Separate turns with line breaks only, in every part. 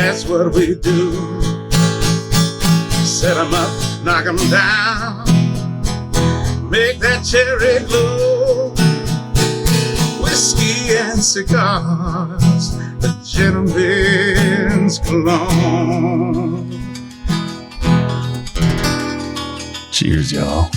that's what we do. Set 'em up, knock 'em down, make that cherry glow. Whiskey and cigars, the gentleman's cologne.
Cheers, y'all.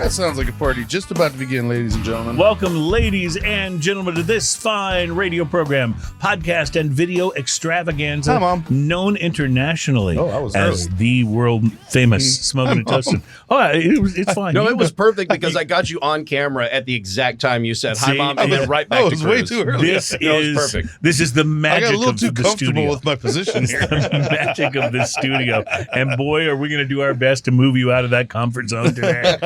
That sounds like a party just about to begin, ladies and gentlemen.
Welcome, ladies and gentlemen, to this fine radio program, podcast and video extravaganza.
Hi, Mom.
Known internationally as the world famous Smoking and Toasting. Oh, it's fine.
No, it was perfect because I got you on camera at the exact time you said hi, Mom, and then right back to
it was way
Cruz.
too early.
This
No, it
is
was perfect.
This is the magic
I got a little
of
too
the
comfortable
studio.
with my position here.
The magic of this studio. And boy, are we going to do our best to move you out of that comfort zone today.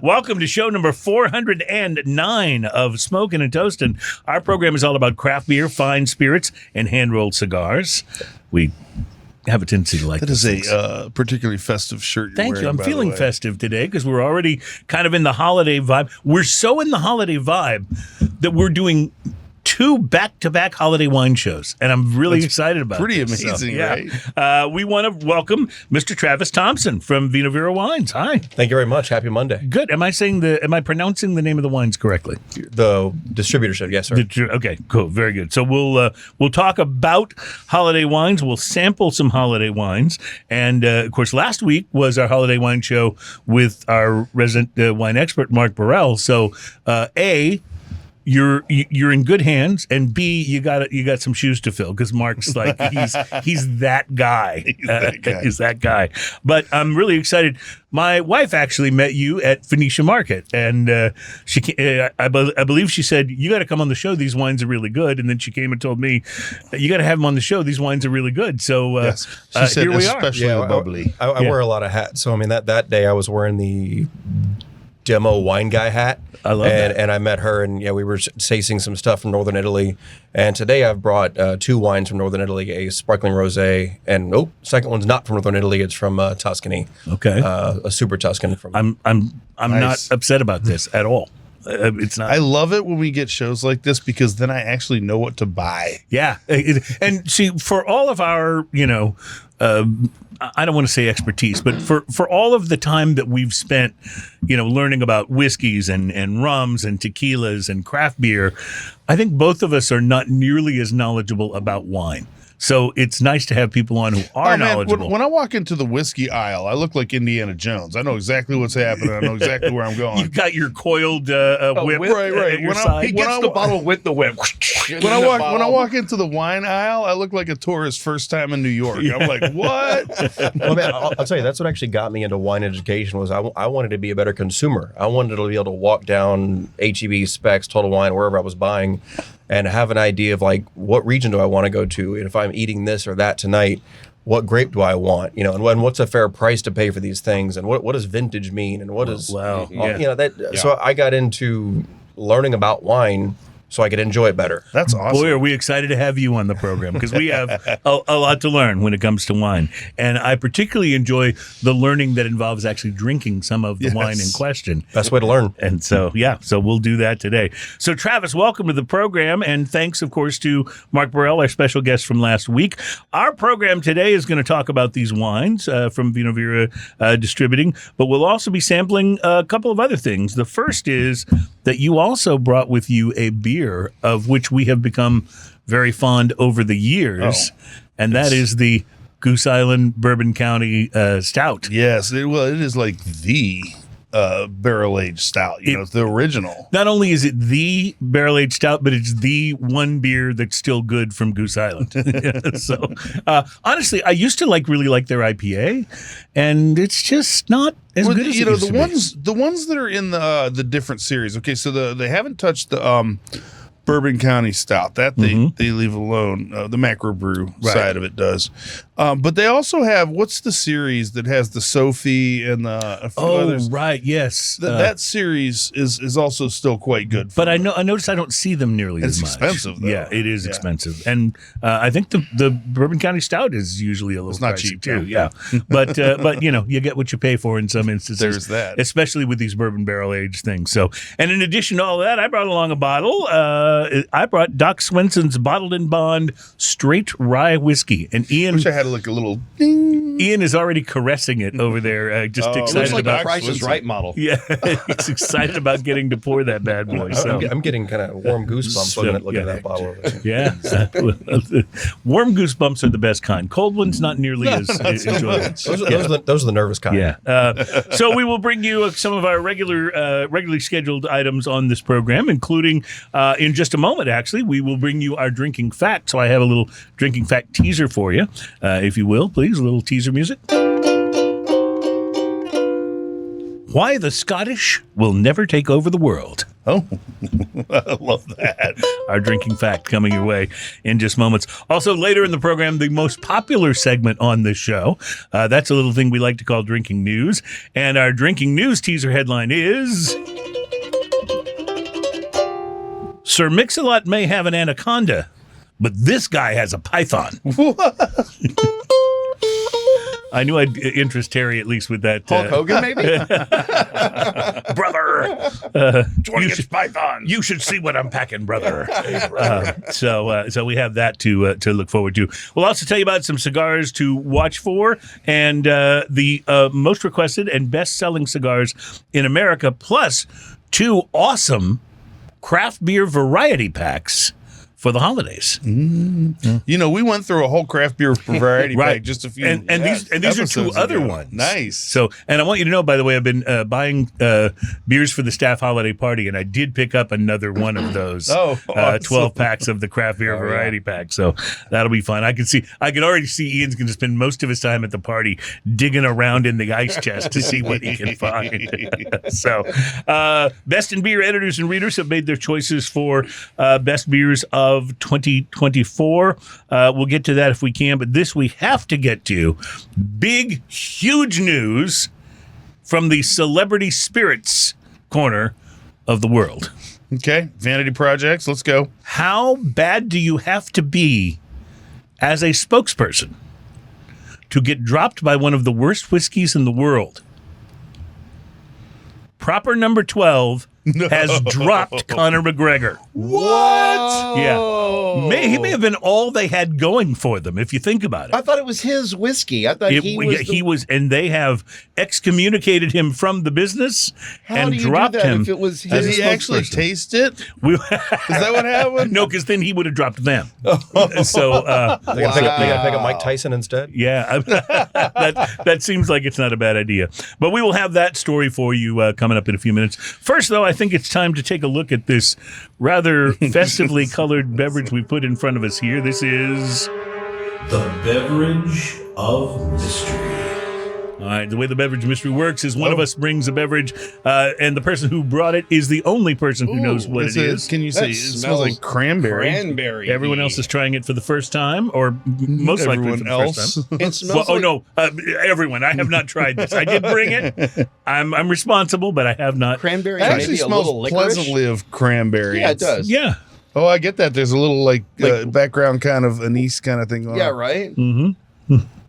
Welcome to show number 409 of Smoking and Toasting. Our program is all about craft beer, fine spirits, and hand-rolled cigars. We have a tendency to like
That
those
is
things.
a particularly festive shirt you're
Thank
wearing,
you. I'm
by the
feeling
way.
festive today because we're already kind of in the holiday vibe. We're so in the holiday vibe that we're doing 2 back-to-back holiday wine shows, and I'm really excited about it.
pretty amazing, right?
We want to welcome Mr. Travis Thompson from Vino, Vira Wines. Hi.
Thank you very much. Happy Monday.
Good. Am I pronouncing the name of the wines correctly?
The distributor said yes, sir.
Okay, cool. Very good. So we'll talk about holiday wines. We'll sample some holiday wines. And, of course, last week was our holiday wine show with our resident wine expert, Mark Burrell. So, A, you're in good hands, and B, you got some shoes to fill because Mark's like he's that guy. He's that guy. But I'm really excited. My wife actually met you at Phoenicia Market, and I believe she said you got to come on the show. These wines are really good. And then she came and told me you got to have them on the show. These wines are really good. So
Yes. She said
here we are.
especially the bubbly.
I wear a lot of hats. So, I mean, that day I was wearing the demo wine guy hat.
I love that.
And I met her, and we were tasting some stuff from Northern Italy. And today I've brought 2 wines from Northern Italy, a sparkling rosé, and second one's not from Northern Italy. It's from Tuscany.
Okay.
A super Tuscan from.
I'm
Nice.
not upset about this at all. It's not.
I love it when we get shows like this because then I actually know what to buy.
Yeah. And see, for all of our, I don't want to say expertise, but for all of the time that we've spent, learning about whiskeys and rums and tequilas and craft beer, I think both of us are not nearly as knowledgeable about wine. So it's nice to have people on who are knowledgeable.
When I walk into the whiskey aisle, I look like Indiana Jones. I know exactly what's happening. I know exactly where I'm going.
You've got your coiled whip.
Right.
At your
When
side.
He gets the bottle with the whip.
When I walk into the wine aisle, I look like a tourist first time in New York. I'm like, what?
Well, man, I'll tell you, that's what actually got me into wine education was I wanted to be a better consumer. I wanted to be able to walk down HEB, Specs, Total Wine, wherever I was buying, and have an idea of like what region do I want to go to, and if I'm eating this or that tonight, what grape do I want, and what's a fair price to pay for these things, and what does vintage mean, and what is
wow.
So I got into learning about wine so I could enjoy it better.
That's awesome.
Boy, are we excited to have you on the program because we have a lot to learn when it comes to wine. And I particularly enjoy the learning that involves actually drinking some of the wine in question.
Best way to learn.
And so we'll do that today. So, Travis, welcome to the program. And thanks, of course, to Mark Burrell, our special guest from last week. Our program today is going to talk about these wines from Vino Vira Distributing, but we'll also be sampling a couple of other things. The first is that you also brought with you a beer of which we have become very fond over the years, and that is the Goose Island Bourbon County Stout.
Yes, it is like the barrel-aged stout. It's the original.
Not only is it the barrel-aged stout, but it's the one beer that's still good from Goose Island. So, honestly, I used to really like their IPA, and it's just not as good as it used to be.
The ones that are in the different series. Okay, so they haven't touched the Bourbon County Stout. That they leave alone. The macro brew side of it does. But they also have, what's the series that has the Sophie and a few others?
Right, yes.
That series is also still quite good.
But I notice I don't see them nearly as much.
It's expensive, though.
Yeah, it is expensive. And I think the Bourbon County Stout is usually a little
not
pricey,
cheap,
too.
no.
Yeah. But you get what you pay for in some instances.
There's that.
Especially with these bourbon barrel aged things. So, and in addition to all that, I brought along a bottle. I brought Doc Swinson's Bottled in Bond Straight Rye Whiskey. And Ian...
Wish I had like a little ding.
Ian is already caressing it over there, just excited
Looks like
about
a Price is Right model.
Yeah, he's excited about getting to pour that bad boy. So.
I'm getting kind of warm goosebumps looking at that bottle.
Yeah, warm goosebumps are the best kind. Cold ones not nearly as enjoyable.
Those are the nervous kind.
Yeah. So we will bring you some of our regularly scheduled items on this program, including in just a moment. Actually, we will bring you our drinking fact. So I have a little drinking fact teaser for you, if you will, please. A little teaser music. Why the Scottish will never take over the world.
Oh, I love that.
Our drinking fact coming your way in just moments. Also, later in the program, the most popular segment on this show. That's a little thing we like to call drinking news. And our drinking news teaser headline is... Sir Mix-a-Lot may have an anaconda, but this guy has a python. I knew I'd interest Terry at least with that.
Hulk Hogan, maybe?
Brother.
20-inch python.
You should see what I'm packing, brother. So we have that to look forward to. We'll also tell you about some cigars to watch for and the most requested and best-selling cigars in America, plus 2 awesome craft beer variety packs for the holidays.
You know, we went through a whole craft beer variety
Right.
pack just a few
and these are 2
episodes
other
ago.
ones.
Nice.
So, and I want you to know, by the way, I've been buying beers for the staff holiday party, and I did pick up another one of those.
Awesome.
12 packs of the craft beer variety pack. So that'll be fun. I can already see Ian's going to spend most of his time at the party digging around in the ice chest to see what he can find. So, Best in Beer editors and readers have made their choices for best beers of 2024. We'll get to that if we can, but this we have to get to. Big, huge news from the celebrity spirits corner of the world.
Okay, Vanity Projects, let's go.
How bad do you have to be as a spokesperson to get dropped by one of the worst whiskeys in the world? Proper number 12 has dropped Conor McGregor.
What?
Yeah. He may have been all they had going for them, if you think about it.
I thought it was his whiskey. I thought he was
and they have excommunicated him from the business
How
and
do you do
dropped
that
him.
if it was
Did
his
he actually
spokesperson?
taste it? Is that what happened?
No, because then he would have dropped them. So,
They gotta pick up Mike Tyson instead.
yeah, that seems like it's not a bad idea. But we will have that story for you coming up in a few minutes. First, though, I think it's time to take a look at this rather festively colored beverage we put in front of us here. This is
The Beverage of Mystery.
all right. The way the beverage mystery works is one of us brings a beverage, and the person who brought it is the only person who knows what it is.
Can you say
That
it smells
smells
like cranberry?
Cranberry.
Everyone else is trying it for the first time, or most likely for
Everyone
the
else.
first time.
It smells
Everyone. I have not tried this. I did bring it. I'm responsible, but I have not.
cranberry.
It actually
maybe a
smells
little licorice.
pleasantly of cranberry.
Yeah, it does.
Yeah.
Oh, I get that. There's a little like background kind of anise kind of thing going
Yeah,
on.
right.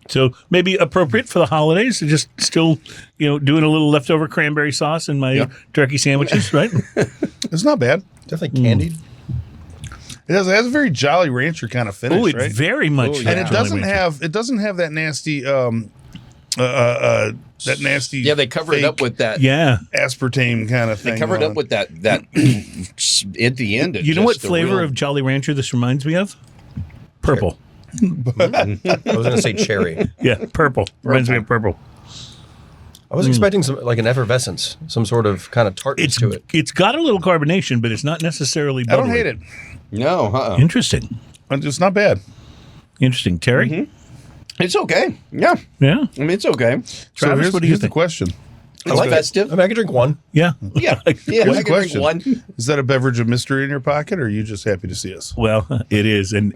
So maybe appropriate for the holidays. Just still, doing a little leftover cranberry sauce in my turkey sandwiches, right?
It's not bad.
Definitely candied.
It has a very Jolly Rancher kind of finish,
Oh, it
right?
very much.
And it
Jolly Rancher.
doesn't have that nasty
Yeah, they cover it up with that.
Yeah.
aspartame kind of thing.
They covered
going
up with that at the end.
You know what flavor of Jolly Rancher this reminds me of? Purple.
I was going to say cherry.
Yeah, purple. Reminds me of purple.
I was expecting some like an effervescence, some sort of kind of tartness to it.
It's got a little carbonation, but it's not necessarily
I
bubbly.
don't hate it.
No,
Interesting.
It's not bad.
Interesting. Terry?
it's okay. Yeah,
Yeah.
I mean it's okay.
Travis, what do you
here's the
think?
question.
It's festive.
I mean, I could drink one.
Yeah.
Yeah,
Here's
I
the
can drink
question.
one.
Is that a beverage of mystery in your pocket, or are you just happy to see us?
Well, it is. And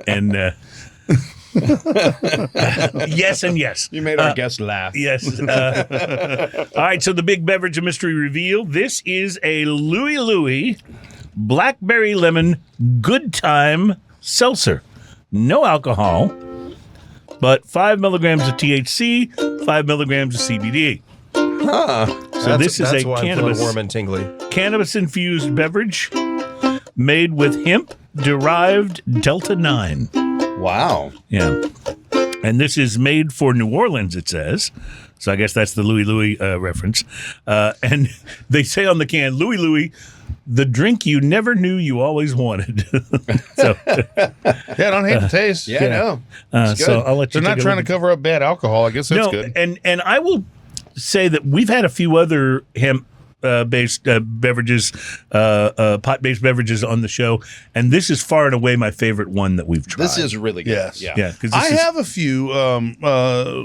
Yes and yes.
You made our guest laugh.
Yes. All right, so the big beverage of mystery reveal. This is a Louie Louie Blackberry Lemon Good Time Seltzer. No alcohol, but 5 milligrams of THC, 5 milligrams of CBD. So this is
that's
a
why I'm feeling
cannabis
warm and tingly.
infused beverage made with hemp-derived Delta-9.
Wow.
Yeah. And this is made for New Orleans, it says. So I guess that's the Louie Louie reference. And they say on the can, Louie Louie, the drink you never knew you always wanted. So,
Yeah, I don't hate the taste.
Yeah, no.
so I'll let you
They're not
take a
trying to
look.
cover up bad alcohol. I guess that's
No,
good.
and I will say that we've had a few other hemp based beverages, pot-based beverages on the show, and this is far and away my favorite one that we've tried.
This is really good.
Yes.
Yeah.
yeah, because
I have a few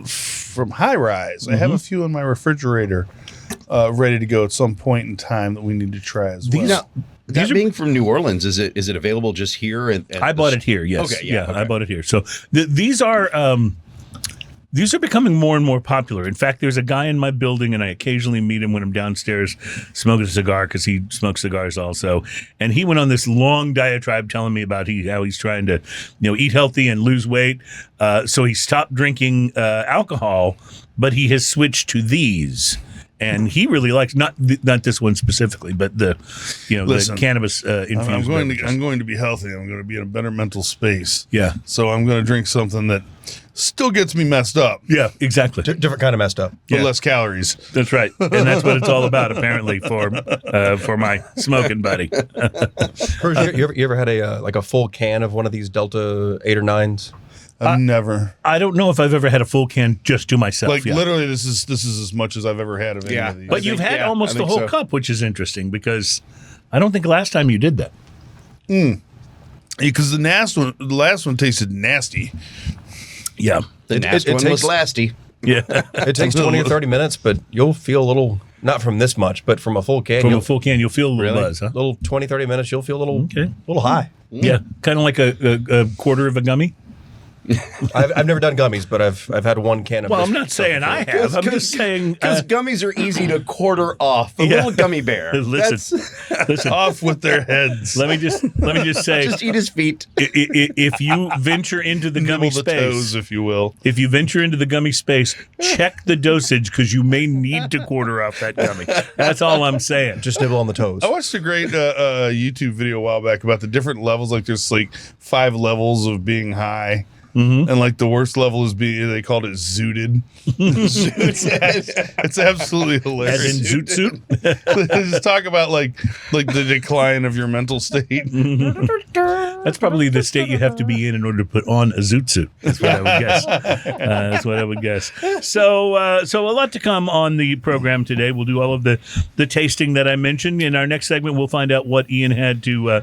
from High Rise. I have a few in my refrigerator ready to go at some point in time that we need to try as well.
Now,
These
that
are-
being from New Orleans, is it available just here?
I bought it here. Yes.
Okay, yeah, okay.
I bought it here. So these are becoming more and more popular. In fact, there's a guy in my building, and I occasionally meet him when I'm downstairs smoking a cigar because he smokes cigars also. And he went on this long diatribe telling me about how he's trying to, eat healthy and lose weight. So he stopped drinking alcohol, but he has switched to these. And he really likes not this one specifically, but the
Listen,
the cannabis infused.
I'm going
beverages.
to be healthy. I'm going to be in a better mental space.
Yeah.
So I'm going to drink something that still gets me messed up,
Yeah, exactly.
Different kind of messed up.
but
Yeah.
less calories.
That's right, and that's what it's all about, apparently, for my smoking buddy.
Kurt, you ever had a full can of one of these Delta 8 or 9s?
I've never.
I don't know if I've ever had a full can just to myself.
Like
yeah.
literally, this is as much as I've ever had of any
Yeah.
of these.
But you've had almost
I
the
think
whole
so.
cup, which is interesting because I don't think last time you did that.
Because the last one tasted nasty.
Yeah,
The
It
last one was
takes-
lasty.
yeah.
It takes 20 or 30 minutes, but you'll feel a little, not from this much, but from a full can,
From a full can, you'll feel a little buzz, huh?
little 20, 30 minutes, you'll feel a
Okay.
little high.
Yeah, kind of like a quarter of a gummy.
I've never done gummies, but I've had one can of
Well,
this
I'm not saying I have. I'm just saying.
Because gummies are easy to quarter off. A
Yeah.
little gummy bear.
Listen, listen.
Off with their heads.
Let me just say,
Just eat his feet.
if you venture into the gummy
Nibble the toes,
space,
if you will.
if you venture into the gummy space, check the dosage because you may need to quarter off that gummy. That's all I'm saying.
Just nibble on the toes.
I watched a great YouTube video a while back about the different levels. Like there's like 5 levels of being high. And like the worst level is they called it zooted. It's absolutely hilarious.
As in zoot suit.
They just talk about like the decline of your mental state.
That's probably the state you have to be in order to put on a zoot suit. That's what I would guess. That's what I would guess. So a lot to come on the program today. We'll do all of the tasting that I mentioned. In our next segment, we'll find out what Ian had to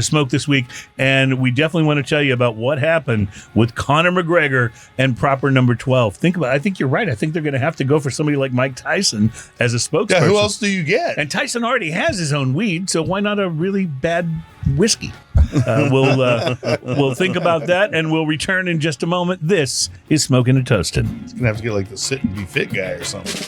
smoke this week, and we definitely want to tell you about what happened with Conor McGregor and proper number 12. Think about it. I think you're right. I think they're going to have to go for somebody like Mike Tyson as a spokesperson.
Yeah, who else do you get?
And Tyson already has his own weed, so why not a really bad whiskey? We'll think about that, and we'll return in just a moment. This is Smoking and Toasting.
He's gonna have to get like the sit and be fit guy or something.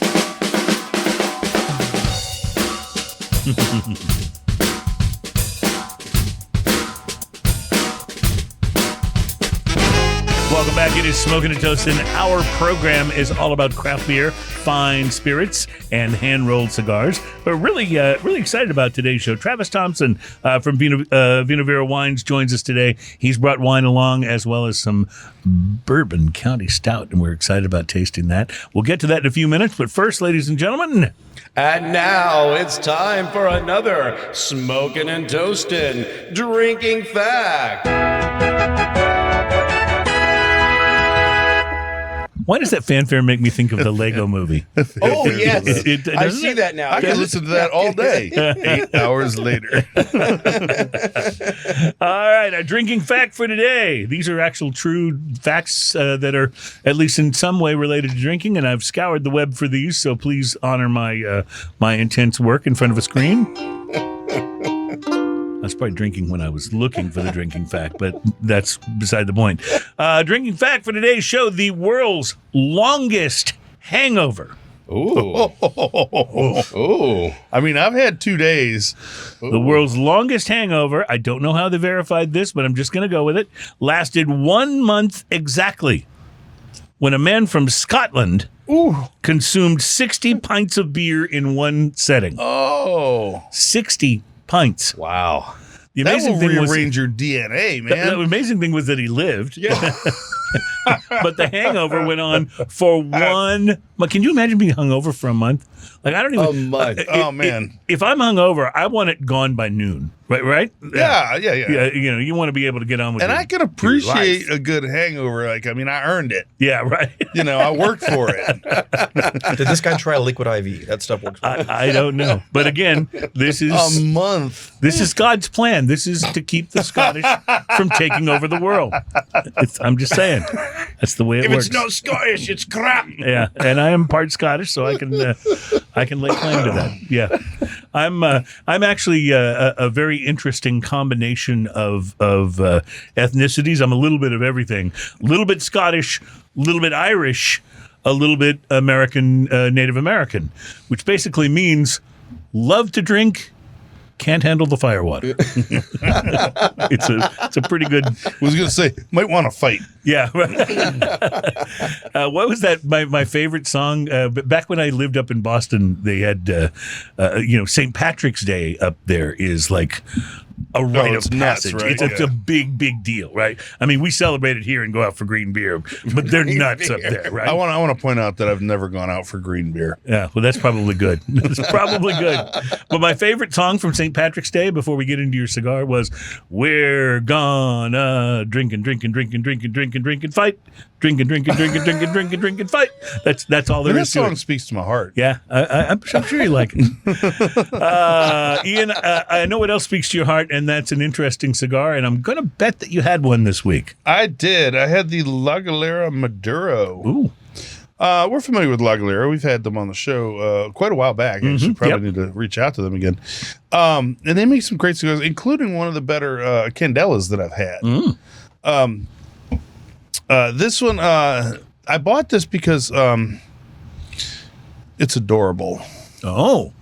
Welcome back. It is Smoking and Toasting. Our program is all about craft beer, fine spirits, and hand-rolled cigars. We're really excited about today's show. Travis Thompson from Vino Vera Wines joins us today. He's brought wine along as well as some Bourbon County Stout, and we're excited about tasting that. We'll get to that in a few minutes, but first, ladies and gentlemen...
And now it's time for another Smoking and Toasting Drinking Fact.
Why does that fanfare make me think of the Lego movie?
Oh, yes. I
doesn't
see
it?
that now.
I can listen to that all day. 8 hours later.
All right, our drinking fact for today. These are actual true facts that are at least in some way related to drinking, and I've scoured the web for these, so please honor my intense work in front of a screen. was probably drinking when I was looking for the drinking fact, but that's beside the point. Drinking fact for today's show, the world's longest hangover.
Ooh. Ooh.
I mean, I've had 2 days.
The world's longest hangover, I don't know how they verified this, but I'm just going to go with it, lasted 1 month exactly when a man from Scotland consumed 60 pints of beer in one setting.
Oh.
60 pints.
Wow.
The
That
amazing
will
thing was
rearrange your DNA, man.
the amazing thing was that he lived.
Yeah.
But the hangover went on for one. Can you imagine being hungover for a month? Like I don't even.
A month.
Oh, man.
If I'm hungover, I want it gone by noon. Right.
Yeah.
You want to be able to get on with.
And
your,
I can appreciate
your life.
a good hangover. Like, I mean, I earned it.
Yeah. Right.
I worked for it.
Did this guy try liquid IV? That stuff works.
I don't know, but again, this is
A month.
This is God's plan. This is to keep the Scottish from taking over the world. I'm just saying, that's the way it works.
It's not Scottish, it's crap.
Yeah, and I am part Scottish, so I can lay claim to that. Yeah, I'm actually a very interesting combination of ethnicities. I'm a little bit of everything. A little bit Scottish, a little bit Irish, a little bit American, Native American, which basically means love to drink, can't handle the firewater. It's a pretty good.
I was going to say, might want to fight.
Yeah. What was that? My favorite song back when I lived up in Boston, they had St. Patrick's Day up there is like a rite
it's
of
nuts,
passage.
right?
It's a big deal, right? I mean, we celebrate it here and go out for green beer, but they're nuts up there, right?
I want to point out that I've never gone out for green beer.
Yeah, well, that's probably good. It's probably good. But my favorite song from St. Patrick's Day, before we get into your cigar, was "We're gonna drink and fight, drink and fight." That's all there
And that
is to
song
it.
speaks to my heart.
Yeah, I'm sure you like it. Ian, I know what else speaks to your heart, and that's an interesting cigar, and I'm going to bet that you had one this week.
I did. I had the La Galera Maduro.
Ooh.
We're familiar with La Galera. We've had them on the show quite a while back. I should probably need to reach out to them again. And they make some great cigars, including one of the better Candelas that I've had. This one, I bought this because it's adorable.
Oh.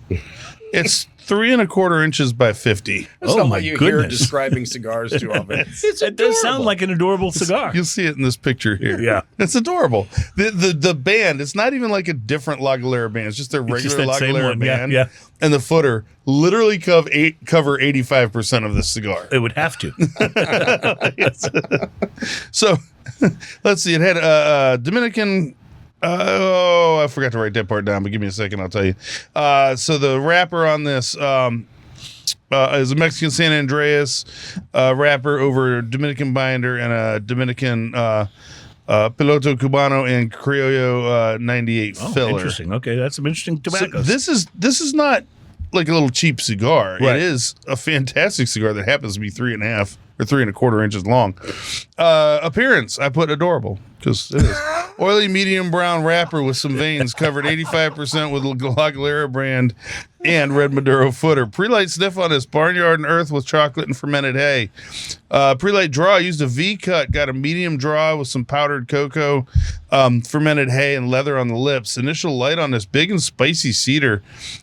It's 3 1/4 inches by 50.
That's
Oh,
not
my
what you hear
goodness.
describing cigars too often.
It does sound like an adorable cigar.
You'll see it in this picture here.
Yeah.
It's adorable. The band, it's not even like a different La Galera band. It's just their regular
just that
La
same
Galera
one.
band.
Yeah.
And the footer literally cover 85% of the cigar.
It would have to.
So let's see. It had a Dominican. I forgot to write that part down, but give me a second. I'll tell you. So the wrapper on this is a Mexican San Andreas wrapper over Dominican binder and a Dominican Piloto Cubano and Criollo 98 filler.
Interesting. Okay, that's some interesting
So
tobaccos.
this is not like a little cheap cigar.
Right.
It is a fantastic cigar that happens to be 3 1/2 or 3 1/4 inches long. Appearance, I put adorable because it is. Oily medium brown wrapper with some veins, covered 85% with La Galera brand and red Maduro footer. Pre-light sniff on this, barnyard and earth with chocolate and fermented hay. Pre-light draw, used a V cut, got a medium draw with some powdered cocoa, fermented hay and leather on the lips. Initial light on this, big and spicy cedar,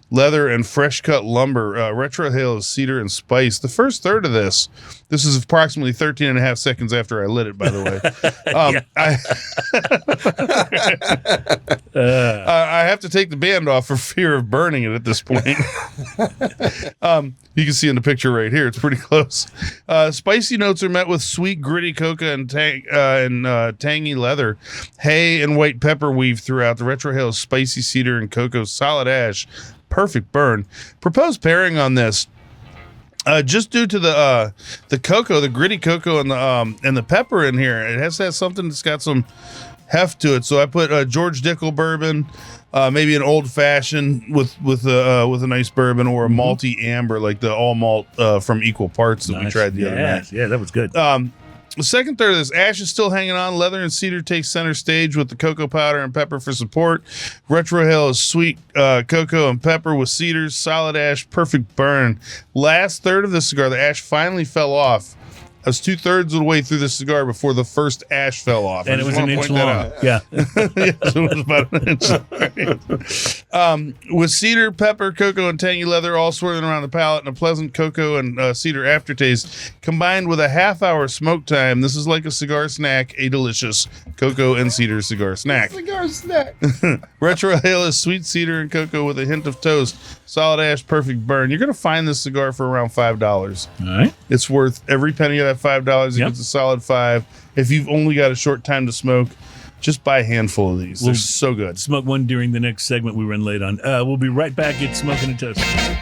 leather and fresh cut lumber. Retrohale is cedar and spice. The first third of this is approximately 13 and a half seconds after I lit it, by the way. I have to take the band off for fear of burning it at this point. You can see in the picture right here, it's pretty close. Spicy notes are met with sweet, gritty coca and tangy leather. Hay and white pepper weave throughout. The retrohale is spicy cedar and cocoa, solid ash, perfect burn. Proposed pairing on this, just due to the cocoa, the gritty cocoa and the pepper in here, it has to have something that's got some heft to it. So I put George Dickel bourbon, maybe an old fashioned with a nice bourbon, or a malty amber like the all malt from Equal Parts that we tried the other night.
Yeah, that was good.
The second third of this, ash is still hanging on. Leather and cedar take center stage with the cocoa powder and pepper for support. Retrohale is sweet cocoa and pepper with cedars. Solid ash, perfect burn. Last third of the cigar, the ash finally fell off. I was 2/3 of the way through the cigar before the first ash fell off.
And it was an inch long. Yeah.
Yes, it was about an inch. With cedar, pepper, cocoa, and tangy leather all swirling around the palate and a pleasant cocoa and cedar aftertaste, combined with a half-hour smoke time, this is like a cigar snack, a delicious cocoa and cedar cigar snack.
Cigar snack.
Retrohale is sweet cedar and cocoa with a hint of toast. Solid ash, perfect burn. You're going to find this cigar for around $5.
All right.
It's worth every penny of that $5. It
Yep.
gets a solid $5. If you've only got a short time to smoke, just buy a handful of these. They're so good.
Smoke one during the next segment we run late on. We'll be right back at Smoking and Toasting.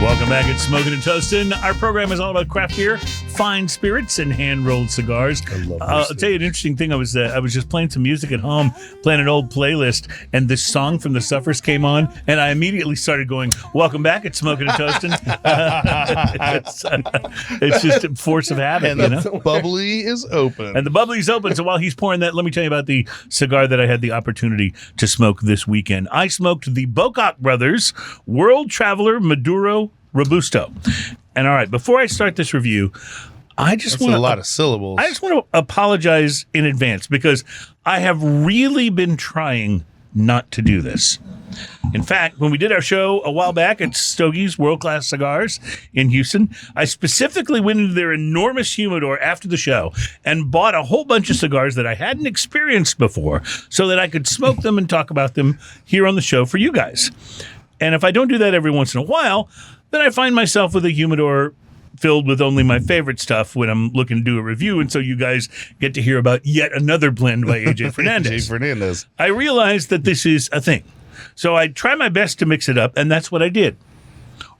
Welcome back at Smoking and Toasting. Our program is all about craft beer, fine spirits, and hand-rolled cigars. I'll tell you an interesting thing. I was just playing some music at home, playing an old playlist, and this song from the Suffers came on, and I immediately started going, welcome back at Smoking and Toasting. It's just a force of habit,
And
you know?
the bubbly is open.
And the bubbly's open. So while he's pouring that, let me tell you about the cigar that I had the opportunity to smoke this weekend. I smoked the Bocock Brothers World Traveler Maduro Robusto. And all right, before I start this review, I just
That's
want
a lot of syllables.
I just want to apologize in advance because I have really been trying not to do this. In fact, when we did our show a while back at Stogie's World Class Cigars in Houston, I specifically went into their enormous humidor after the show and bought a whole bunch of cigars that I hadn't experienced before so that I could smoke them and talk about them here on the show for you guys. And if I don't do that every once in a while, then I find myself with a humidor filled with only my favorite stuff when I'm looking to do a review. And so you guys get to hear about yet another blend by AJ Fernandez.
AJ Fernandez.
I realized that this is a thing. So I try my best to mix it up, and that's what I did.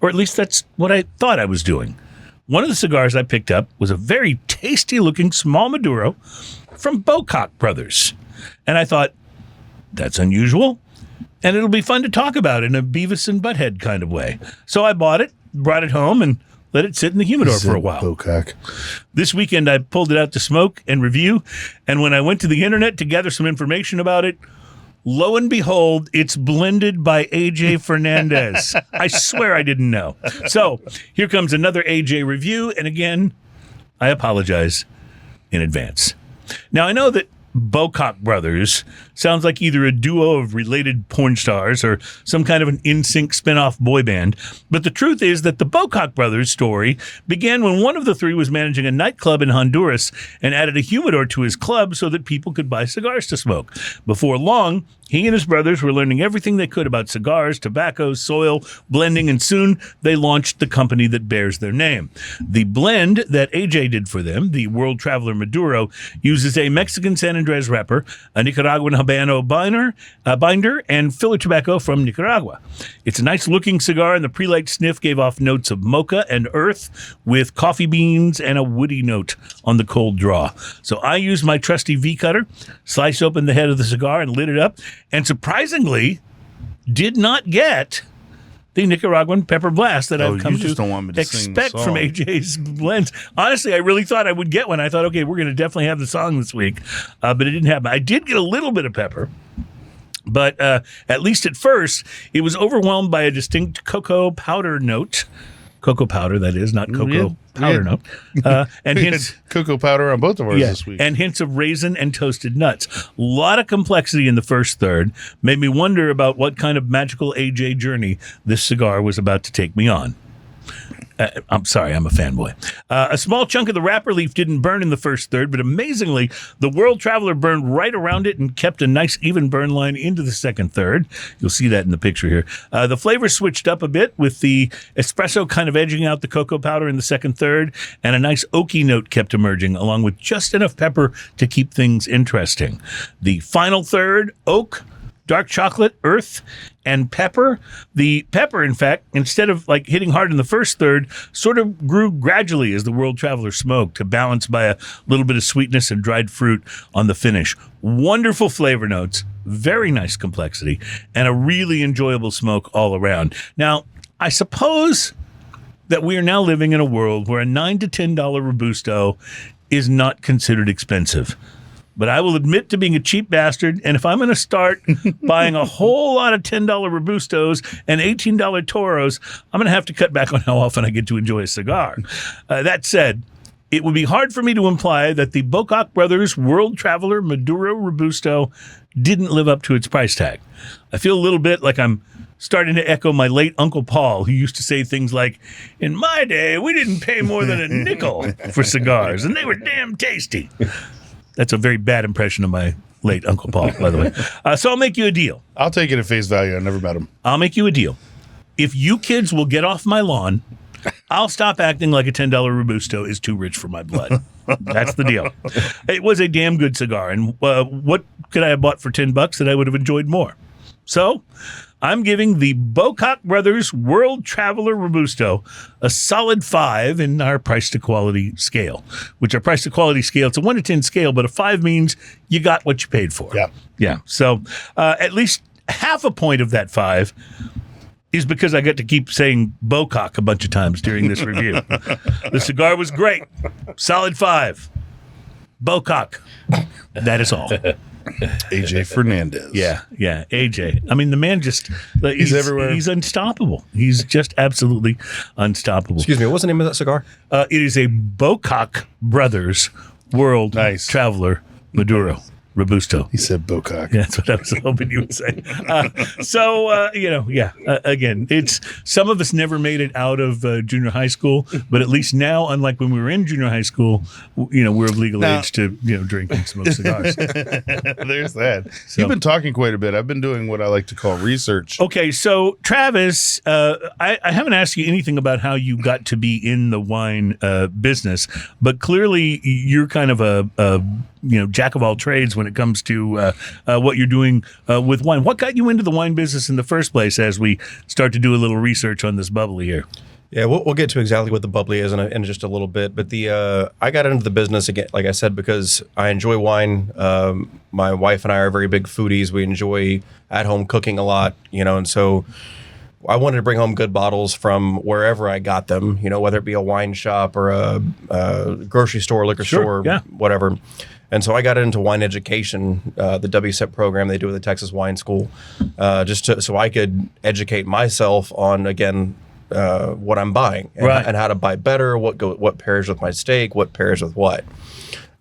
Or at least that's what I thought I was doing. One of the cigars I picked up was a very tasty-looking small Maduro from Bocock Brothers. And I thought, that's unusual, and it'll be fun to talk about in a Beavis and Butthead kind of way. So I bought it, brought it home, and let it sit in the humidor for a while.
Bocock.
This weekend, I pulled it out to smoke and review, and when I went to the internet to gather some information about it, lo and behold, it's blended by AJ Fernandez. I swear I didn't know. So here comes another AJ review, and again, I apologize in advance. Now, I know that Bocock Brothers sounds like either a duo of related porn stars or some kind of an NSYNC spin-off boy band. But the truth is that the Bocock Brothers story began when one of the three was managing a nightclub in Honduras and added a humidor to his club so that people could buy cigars to smoke. Before long, he and his brothers were learning everything they could about cigars, tobacco, soil, blending, and soon they launched the company that bears their name. The blend that AJ did for them, the World Traveler Maduro, uses a Mexican San Andres wrapper, a Nicaraguan Habano binder, and filler tobacco from Nicaragua. It's a nice-looking cigar, and the pre-light sniff gave off notes of mocha and earth with coffee beans and a woody note on the cold draw. So I used my trusty V-cutter, sliced open the head of the cigar, and lit it up, and surprisingly did not get the Nicaraguan pepper blast that I've come
you just
to
don't want me to sing the
expect from
song.
AJ's blends. Honestly, I really thought I would get one. I thought, okay, we're going to definitely have the song this week, but it didn't happen. I did get a little bit of pepper, but at least at first, it was overwhelmed by a distinct cocoa powder note. Cocoa powder, that is, not cocoa powder note. And
We
hints...
had cocoa powder on both of ours this week.
And hints of raisin and toasted nuts. A lot of complexity in the first third. Made me wonder about what kind of magical AJ journey this cigar was about to take me on. I'm sorry, I'm a fanboy. A small chunk of the wrapper leaf didn't burn in the first third, but amazingly, the World Traveler burned right around it and kept a nice even burn line into the second third. You'll see that in the picture here. The flavor switched up a bit with the espresso kind of edging out the cocoa powder in the second third, and a nice oaky note kept emerging, along with just enough pepper to keep things interesting. The final third, oak, dark chocolate, earth, and pepper. The pepper, in fact, instead of like hitting hard in the first third, sort of grew gradually as the World Traveler smoked to balance by a little bit of sweetness and dried fruit on the finish. Wonderful flavor notes, very nice complexity, and a really enjoyable smoke all around. Now, I suppose that we are now living in a world where a $9 to $10 Robusto is not considered expensive. But I will admit to being a cheap bastard, and if I'm going to start buying a whole lot of $10 Robustos and $18 Toros, I'm going to have to cut back on how often I get to enjoy a cigar. That said, it would be hard for me to imply that the Bocock Brothers World Traveler Maduro Robusto didn't live up to its price tag. I feel a little bit like I'm starting to echo my late Uncle Paul, who used to say things like, in my day, we didn't pay more than a nickel for cigars, and they were damn tasty. That's a very bad impression of my late Uncle Paul, by the way. So I'll make you a deal.
I'll take it at face value. I never met him.
I'll make you a deal. If you kids will get off my lawn, I'll stop acting like a $10 Robusto is too rich for my blood. That's the deal. It was a damn good cigar. And what could I have bought for $10 that I would have enjoyed more? So I'm giving the Bocock Brothers World Traveler Robusto a solid 5 in our price to quality scale, which our price to quality scale, it's a 1 to 10 scale, but a 5 means you got what you paid for.
Yeah.
Yeah. So at least half a point of that 5 is because I got to keep saying Bocock a bunch of times during this review. The cigar was great. Solid 5. Bocock. That is all.
AJ Fernandez.
Yeah, AJ. I mean, the man just... He's
everywhere.
He's unstoppable. He's just absolutely unstoppable.
Excuse me, what's the name of that cigar?
It is a Bocock Brothers World Traveler Maduro Robusto.
He said Bocock.
Yeah, that's what I was hoping you would say. Again, it's some of us never made it out of junior high school, but at least now, unlike when we were in junior high school, we're of legal age to drink and smoke cigars.
There's that.
So.
You've been talking quite a bit. I've been doing what I like to call research.
Okay, so Travis, I haven't asked you anything about how you got to be in the wine business, but clearly you're kind of a jack of all trades when it comes to what you're doing with wine. What got you into the wine business in the first place as we start to do a little research on this bubbly here?
Yeah, we'll get to exactly what the bubbly is in just a little bit. But I got into the business, again, like I said, because I enjoy wine. My wife and I are very big foodies. We enjoy at-home cooking a lot, and so I wanted to bring home good bottles from wherever I got them, whether it be a wine shop or a grocery store, liquor store, whatever. And so I got into wine education, the WSEP program they do with the Texas Wine School, so I could educate myself on, again, what I'm buying and how to buy better, what pairs with my steak, what pairs with what.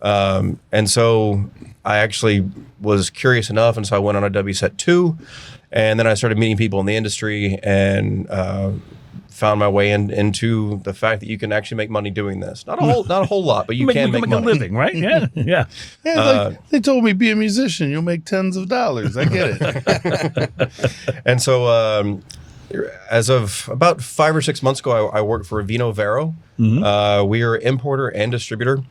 And so I actually was curious enough, and so I went on a WSET 2, and then I started meeting people in the industry and found my way into the fact that you can actually make money doing this. Not a whole lot, but you can make money.
A living, right? Yeah.
They told me be a musician, you'll make tens of dollars. I get it.
And so as of about 5 or 6 months ago, I worked for Vino Vera. Mm-hmm. We are an importer and distributor.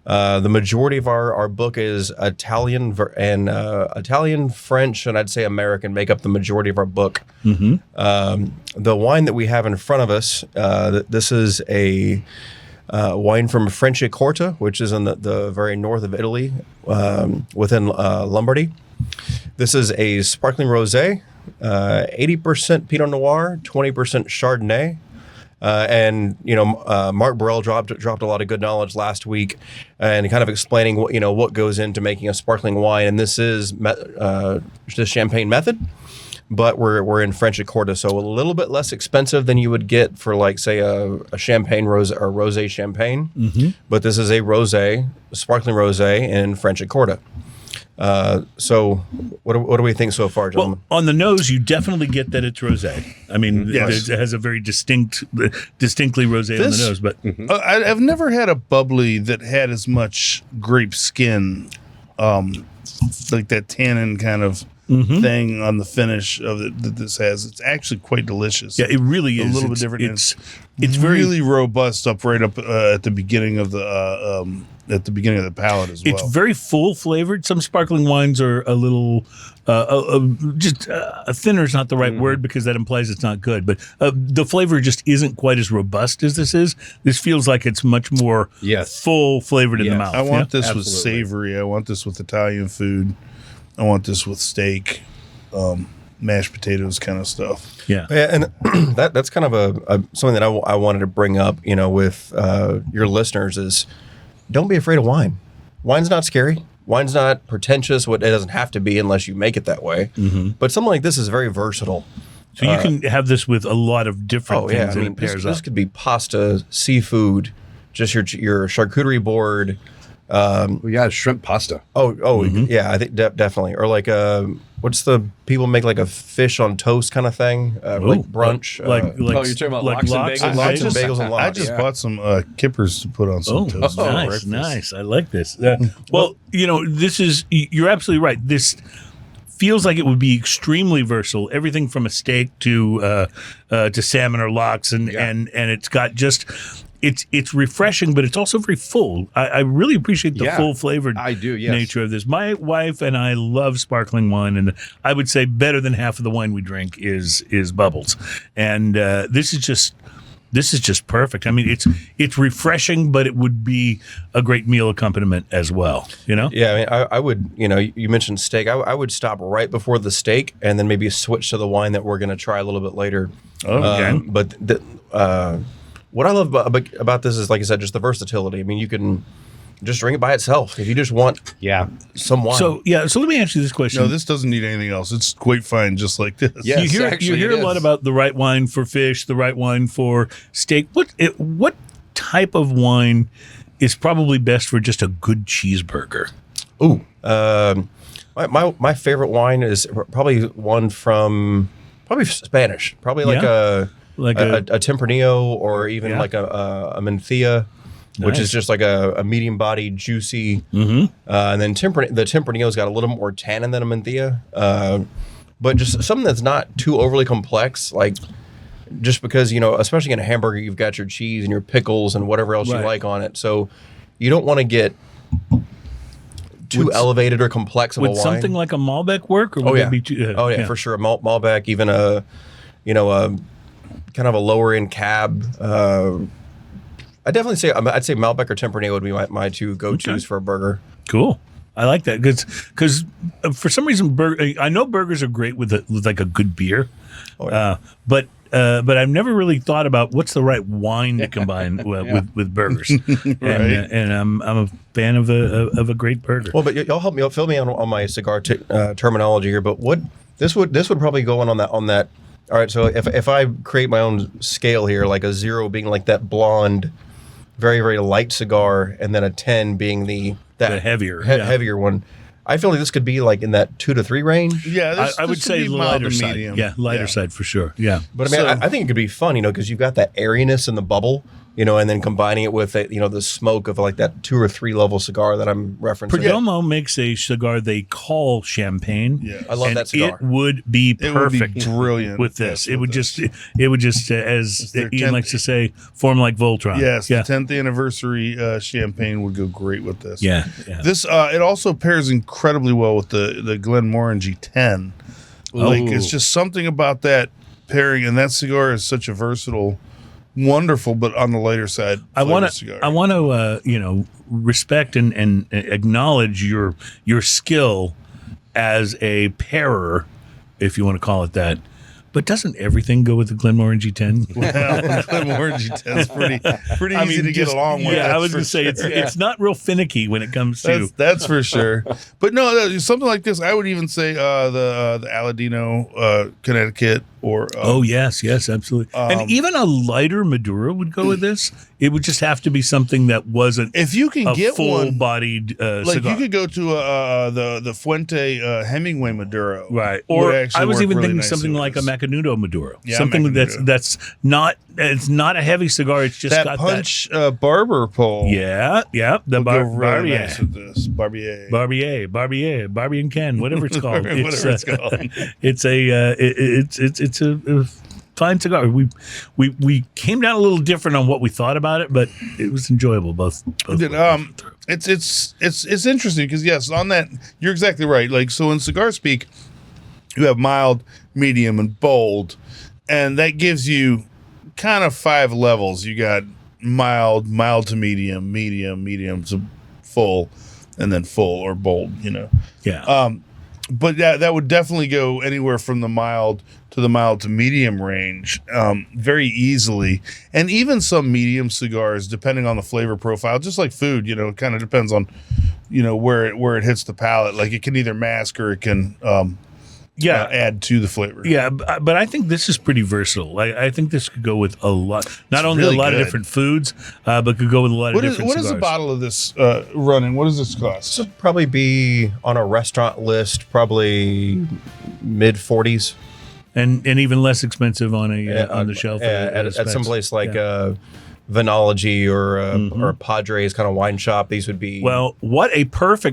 The majority of our book is Italian and Italian, French, and I'd say American make up the majority of our book. Mm-hmm. The wine that we have in front of us, this is a wine from Franciacorta, which is in the very north of Italy, within Lombardy. This is a sparkling rosé, 80% Pinot Noir, 20% Chardonnay. Mark Burrell dropped a lot of good knowledge last week and kind of explaining what goes into making a sparkling wine. And this is the champagne method, but we're in Franciacorta, so a little bit less expensive than you would get for, like, say, a champagne rose or rosé champagne. Mm-hmm. But this is a sparkling rosé in Franciacorta. So what do we think so far, gentlemen?
Well, on the nose, you definitely get that it's rosé. I mean,
yes.
It has a very distinctly rosé on the nose. But
I've never had a bubbly that had as much grape skin, like that tannin kind of thing on the finish of it that this has. It's actually quite delicious.
Yeah, it really is.
A little bit different. It's really robust up at the beginning of the palate as well.
It's very full flavored. Some sparkling wines are a little thinner is not the right word because that implies it's not good. But the flavor just isn't quite as robust as this is. This feels like it's much more full flavored in the mouth.
I want this with savory. I want this with Italian food. I want this with steak. mashed potatoes kind of stuff.
Yeah.
Yeah, and that's kind of a something that I wanted to bring up, with your listeners is don't be afraid of wine. Wine's not scary. Wine's not pretentious. It doesn't have to be unless you make it that way. Mm-hmm. But something like this is very versatile.
So you can have this with a lot of different things that it pairs
this
up.
could be pasta, seafood, just your charcuterie board.
We got shrimp pasta.
Yeah, I think definitely. Or like what's the people make like a fish on toast kind of thing, like brunch.
Like
you're talking about lox and bagels?
Lox and bagels and lox.
I just bought some kippers to put on some toast.
Nice. I like this. Well, you're absolutely right. This feels like it would be extremely versatile. Everything from a steak to salmon or lox, and it's got just. It's refreshing, but it's also very full. I really appreciate the full flavored nature of this. My wife and I love sparkling wine, and I would say better than half of the wine we drink is bubbles. And this is just perfect. I mean, it's refreshing, but it would be a great meal accompaniment as well.
Yeah, I mean, I would. You mentioned steak. I would stop right before the steak, and then maybe switch to the wine that we're going to try a little bit later.
Okay.
What I love about this is, like I said, just the versatility. I mean, you can just drink it by itself if you just want some wine.
So let me ask you this question.
No, this doesn't need anything else. It's quite fine just like this.
Yes,
you hear a lot about the right wine for fish, the right wine for steak. What type of wine is probably best for just a good cheeseburger?
Ooh, my favorite wine is probably one from Spanish. Probably like a Tempranillo or even like a Mencia, which is just like a medium-bodied, juicy. Mm-hmm. And then the Tempranillo's got a little more tannin than a Mencia, but just something that's not too overly complex. Like just because especially in a hamburger, you've got your cheese and your pickles and whatever else you like on it. So you don't want to get too elevated or complex of a wine.
Would something like a Malbec work? Or would it be too,
for sure. A Malbec, even a kind of a lower end cab. I'd definitely say Malbec or Tempranillo would be my two go-tos for a burger.
Cool. I like that because for some reason I know burgers are great with like a good beer, but I've never really thought about what's the right wine to combine with burgers. And I'm a fan of a great burger.
Well, but y'all help me fill me on my cigar terminology here. But this would probably go on that. All right, so if I create my own scale here, like a 0 being like that blonde, very, very light cigar, and then a 10 being the heavier one, I feel like this could be like in that 2 to 3 range.
Yeah,
I would say lighter side.
Medium.
Yeah, lighter side for sure. Yeah,
but I mean, I think it could be fun, because you've got that airiness in the bubble. And then combining it with the smoke of like that 2 or 3 level cigar that I'm referencing.
Perdomo makes a cigar they call champagne.
Yeah,
I love that cigar.
It would be perfect,
brilliant
with this. It would just, as Ian likes to say, form like Voltron.
Yes, the 10th anniversary champagne would go great with this.
Yeah.
This it also pairs incredibly well with the Glenmorangie 10. Like it's just something about that pairing, and that cigar is such a versatile. Wonderful, but on the lighter side.
I want to, respect and acknowledge your skill as a pairer, if you want to call it that. But doesn't everything go with the Glenmorangie 10?
Well, Glenmorangie 10 is pretty easy to get along with.
Yeah, I was going to say it's not real finicky when it comes to.
That's for sure. But no, something like this, I would even say the Aladino, Connecticut, or
yes, absolutely. And even a lighter Maduro would go with this. It would just have to be something that wasn't.
If you can get
full-bodied
like
cigar.
you could go to the Fuente Hemingway Maduro,
right? Or I was even thinking
nice
something like a Macanudo Maduro, something
Macanudo.
that's not. It's not a heavy cigar. It's just
that
got
punch Barber pole.
Yeah. The
go really
Barbier.
nice with this Barbier,
Barbie and Ken, whatever it's called. It's a fine cigar. We came down a little different on what we thought about it, but it was enjoyable both
it's interesting because yes, on that you're exactly right. Like so in cigar speak, you have mild, medium, and bold, and that gives you kind of 5 levels. You got mild to medium to full, and then full or bold.
Yeah.
But yeah, that would definitely go anywhere from the mild to medium range very easily. And even some medium cigars, depending on the flavor profile, just like food, it kind of depends on, where it hits the palate. Like it can either mask or it can add to the flavor.
Yeah, but I think this is pretty versatile. I think this could go with a lot, not only
really
a lot
good.
of different foods, but could go with a lot of different
What
cigars.
is a bottle of this running? What does this cost?
So probably be on a restaurant list, probably mid 40s.
And even less expensive on the shelf
at some place like Venology or Padres kind of wine shop. These would be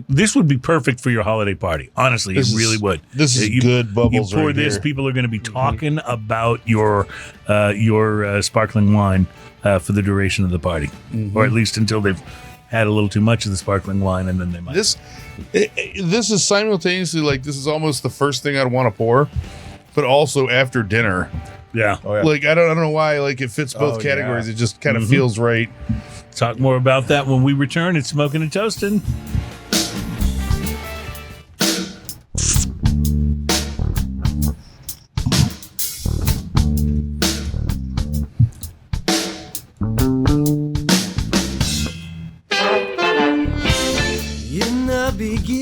this would be perfect for your holiday party. Honestly, it really would.
This is good bubbles.
You pour
right
this,
here.
people are going to be talking about your sparkling wine for the duration of the party, or at least until they've had a little too much of the sparkling wine, and then they might.
This is simultaneously like this is almost the first thing I'd want to pour, but also after dinner.
Yeah.
Oh, yeah.
Like I don't know why. Like it fits both categories.
Yeah.
It just kind of feels right.
Talk more about that when we return. It's Smoking and Toasting.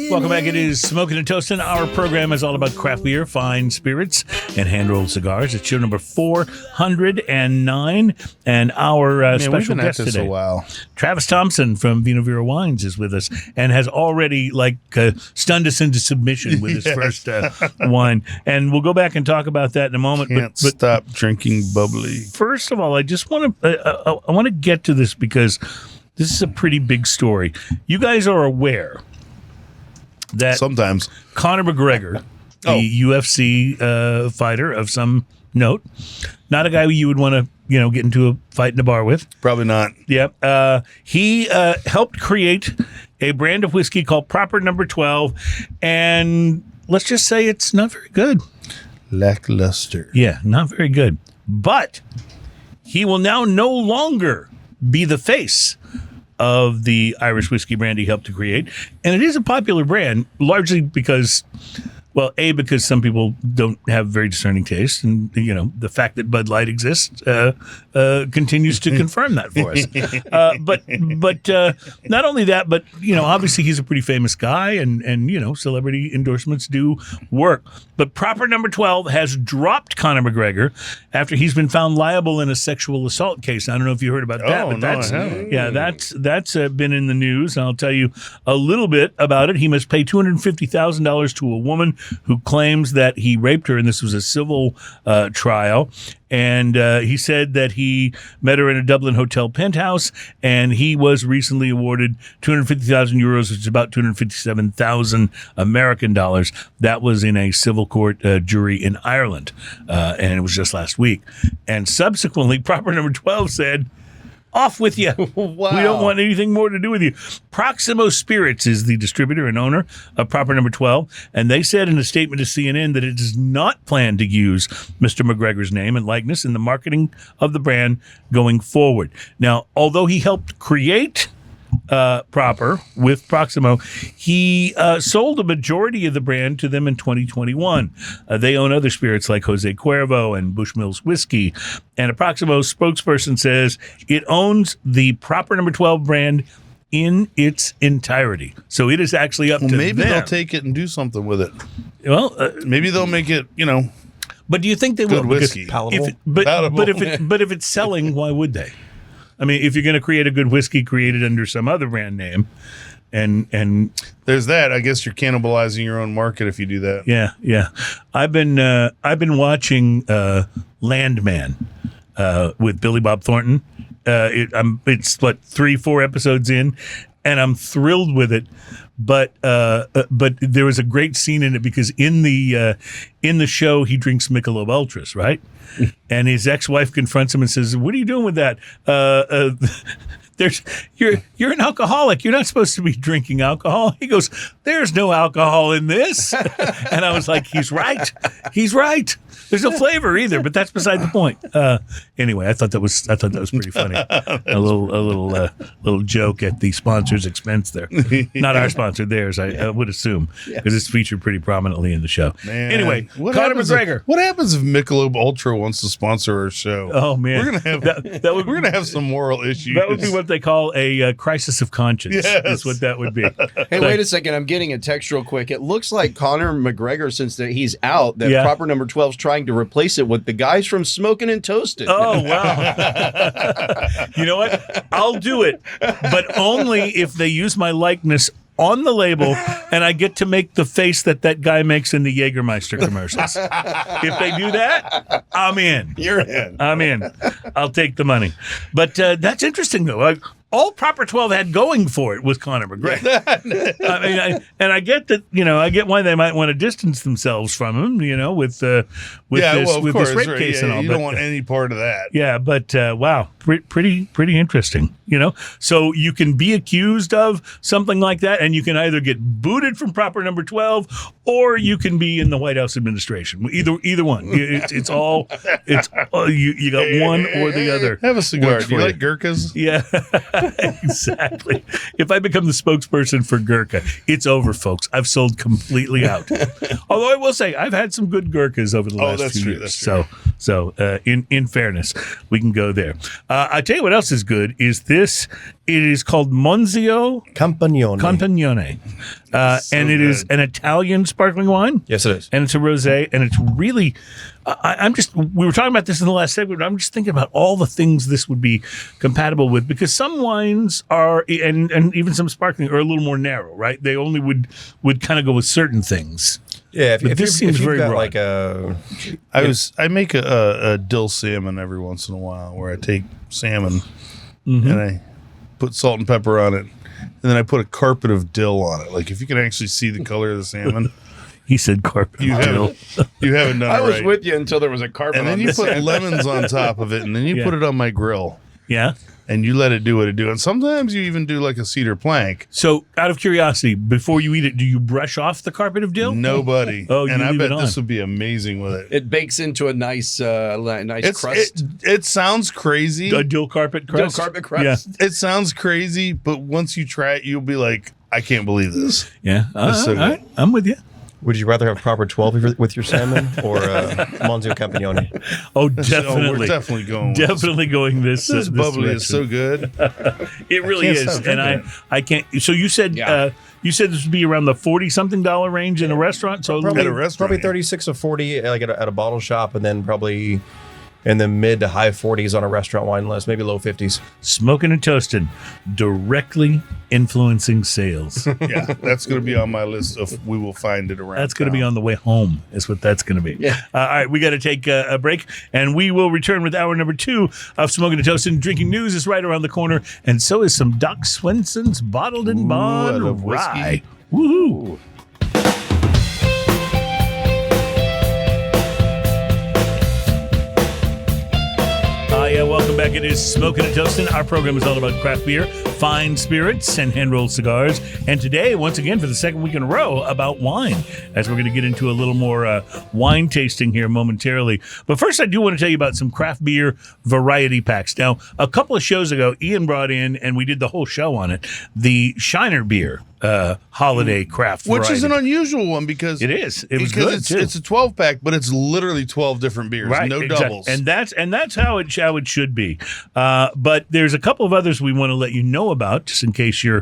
Welcome back. It is Smoking and Toasting. Our program is all about craft beer, fine spirits, and hand-rolled cigars. It's show number 409, and our special guest today,
a while.
Travis Thompson from Vino, Vira Wines is with us and has already stunned us into submission with his first wine. And we'll go back and talk about that in a moment.
Can't stop drinking bubbly.
First of all, I just want to get to this because this is a pretty big story. You guys are aware that
Sometimes
Conor McGregor, the UFC fighter of some note, not a guy you would want to get into a fight in a bar with.
probably not.
Yep. He helped create a brand of whiskey called Proper Number 12, and let's just say it's not very good.
Lackluster.
Yeah, not very good. But he will now no longer be the face of the Irish whiskey brand he helped to create. And it is a popular brand, largely because, because some people don't have very discerning taste. And, the fact that Bud Light exists continues to confirm that for us. But not only that, but, obviously he's a pretty famous guy and celebrity endorsements do work. But Proper Number 12 has dropped Conor McGregor after he's been found liable in a sexual assault case. I don't know if you heard about that, but
I haven't.
that's been in the news. And I'll tell you a little bit about it. He must pay $250,000 to a woman who claims that he raped her, and this was a civil trial. And he said that he met her in a Dublin hotel penthouse, and he was recently awarded 250,000 euros, which is about 257,000 American dollars. That was in a civil court jury in Ireland, and it was just last week. And subsequently, Proper Number 12 said, off with you.
Wow.
We don't want anything more to do with you. Proximo Spirits is the distributor and owner of Proper Number 12, and they said in a statement to CNN that it does not plan to use Mr. McGregor's name and likeness in the marketing of the brand going forward. Now, although he helped create Proper with Proximo, he sold a majority of the brand to them in 2021. They own other spirits like Jose Cuervo and Bushmills Whiskey. And a Proximo spokesperson says it owns the Proper Number 12 brand in its entirety. So it is actually up to
Maybe
them.
they'll take it and do something with it.
Well,
Maybe they'll make it,
but do you think they
good
will?
whiskey.
Palatable.
But if it's selling, why would they? I mean, if you're going to create a good whiskey, create it under some other brand name, and
There's that. I guess you're cannibalizing your own market if you do that.
yeah. I've been watching Landman with Billy Bob Thornton. It's 3-4 episodes in, and I'm thrilled with it. But there was a great scene in it because in the show he drinks Michelob Ultras, right? And his ex-wife confronts him and says, "What are you doing with that? You're an alcoholic. You're not supposed to be drinking alcohol." He goes, "There's no alcohol in this." And I was like, "He's right. He's right. There's no flavor either." But that's beside the point. Anyway, I thought that was pretty funny. A little joke at the sponsor's expense there. Not our sponsor. sponsored theirs, I would assume, because it's featured pretty prominently in the show.
Man,
Anyway,
what
Conor
happens
McGregor.
what happens if Michelob Ultra wants to sponsor our show?
Oh, man.
we're gonna have we're gonna have some moral issues.
That would be what they call a crisis of conscience.
Yes.
That's what that would be.
Hey, wait a second. I'm getting a text real quick. It looks like Conor McGregor, since he's out, that
Yeah.
proper number 12 is trying to replace it with the guys from Smoking and Toasted.
Oh, wow. You know what? I'll do it, but only if they use my likeness on the label and I get to make the face that guy makes in the Jägermeister commercials. If they do that, I'm in.
You're in.
I'm in. I'll take the money. But that's interesting, though. Like, all Proper 12 had going for it was Conor McGregor. I get that, I get why they might want to distance themselves from him, with this rape case and all.
You don't want any part of that.
Yeah, but wow, pretty interesting. So you can be accused of something like that, and you can either get booted from Proper Number 12, or you can be in the White House administration. Either one. It's all. You got one or the other.
Have a cigar. Do you like Gurkhas?
Yeah, exactly. If I become the spokesperson for Gurkha, it's over, folks. I've sold completely out. Although I will say, I've had some good Gurkhas over the last few years.
That's true.
So in fairness, we can go there. I tell you what else is good is this. It is called Monzio Campagnone. And it is an Italian sparkling wine.
Yes, it is.
And it's a rosé, and it's really. We were talking about this in the last segment. I'm just thinking about all the things this would be compatible with, because some wines are, and even some sparkling, are a little more narrow, right? They only would kind of go with certain things.
Yeah,
But this seems very
got
broad.
like a
I make a dill salmon every once in a while, where I take salmon and I put salt and pepper on it, and then I put a carpet of dill on it. Like, if you can actually see the color of the salmon.
He said carpet.
You haven't done it
I was
right.
with you until there was a carpet
And then
on
you
this.
put lemons on top of it, and then you put it on my grill,
Yeah.
and you let it do what it do. And sometimes you even do like a cedar plank.
So, out of curiosity, before you eat it, do you brush off the carpet of dill?
Nobody.
Oh, you
and I
leave
bet
it on.
this would be amazing with it.
It bakes into a nice crust.
It sounds crazy.
A dill carpet crust?
Dill carpet crust.
Yeah.
It sounds crazy, but once you try it, you'll be like, I can't believe this.
Yeah.
That's so
All
good.
right. I'm with you.
Would you rather have proper 12 with your salmon or Monzio Campagnone?
Oh,
Oh,
definitely.
we're definitely going with
Definitely going this.
This bubbly is
direction.
so good.
It really
can't
is,
stop
and
drinking
I can't. So you said this would be around the $40-something range in a restaurant. So
At a restaurant,
Probably
yeah.
36 or 40 like at a bottle shop, and then probably in the mid to high 40s on a restaurant wine list, maybe low 50s.
Smoking and toasting, directly influencing sales.
Yeah, that's going to be on my list of we will find it around.
That's going to be on the way home, is what that's going to be.
Yeah.
All right, we got to take a break, and we will return with hour number 2 of Smoking and Toasting. Drinking news is right around the corner, and so is some Doc Swinson's Bottled and
I
Bond
love whiskey.
Rye. Woohoo! Welcome back. It is Smoking and Toasting. Our program is all about craft beer, fine spirits, and hand-rolled cigars. And today, once again, for the second week in a row, about wine, as we're going to get into a little more wine tasting here momentarily. But first, I do want to tell you about some craft beer variety packs. Now, a couple of shows ago, Ian brought in, and we did the whole show on it, the Shiner beer holiday craft
Which
variety.
is an unusual one because
It is. It was
because
good, too.
it's a 12-pack, but it's literally 12 different beers, no
exactly.
doubles.
And that's how it should be. But there's a couple of others we want to let you know about, just in case you're,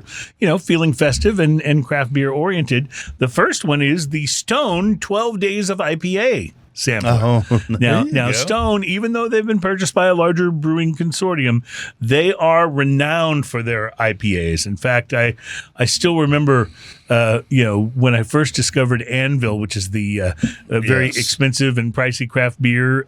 feeling festive and craft beer oriented. The first one is the Stone 12 Days of IPA sampler. Now,
go.
Stone, even though they've been purchased by a larger brewing consortium, they are renowned for their IPAs. In fact, I still remember, when I first discovered Anvil, which is the very expensive and pricey craft beer,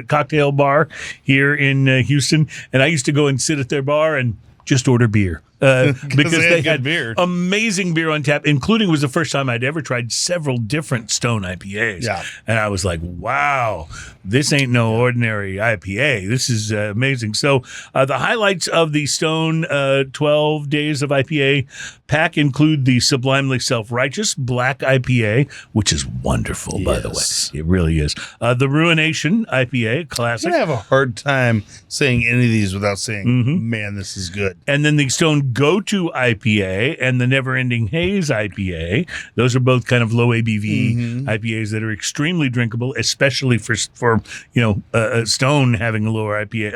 cocktail bar here in Houston, and I used to go and sit at their bar and just order beer. Because
they
they
had
had
good beer.
amazing beer on tap, including was the first time I'd ever tried several different Stone IPAs.
Yeah.
And I was like, wow, this ain't no ordinary IPA. This is amazing. So the highlights of the Stone 12 Days of IPA pack include the Sublimely Self-Righteous Black IPA, which is wonderful, by the way. It really is. The Ruination IPA, classic.
I'm going to have a hard time saying any of these without saying, man, this is good.
And then the Stone Go-To IPA and the Never Ending Haze IPA. Those are both kind of low ABV IPAs that are extremely drinkable, especially for Stone having a lower ABV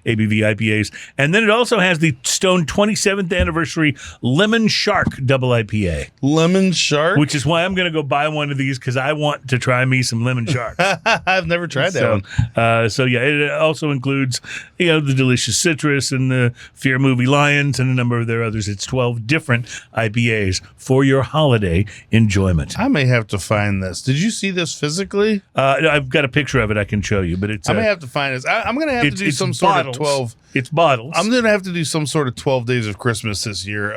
IPAs. And then it also has the Stone 27th anniversary Lemon Shark double IPA.
Lemon Shark?
Which is why I'm going to go buy one of these because I want to try me some Lemon Shark.
I've never tried that one.
So it also includes, the delicious citrus and the Fear Movie Lions and a number of their others. It's 12 different IPAs for your holiday enjoyment.
I may have to find this. Did you see this physically?
I've got a picture of it I can show you, but it's.
I may have to find this. I'm going to have to do some sort of 12.
It's bottles.
I'm going to have to do some sort of 12 days of Christmas this year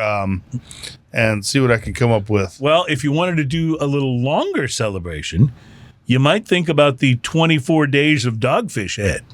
and see what I can come up with.
Well, if you wanted to do a little longer celebration, you might think about the 24 days of Dogfish Head.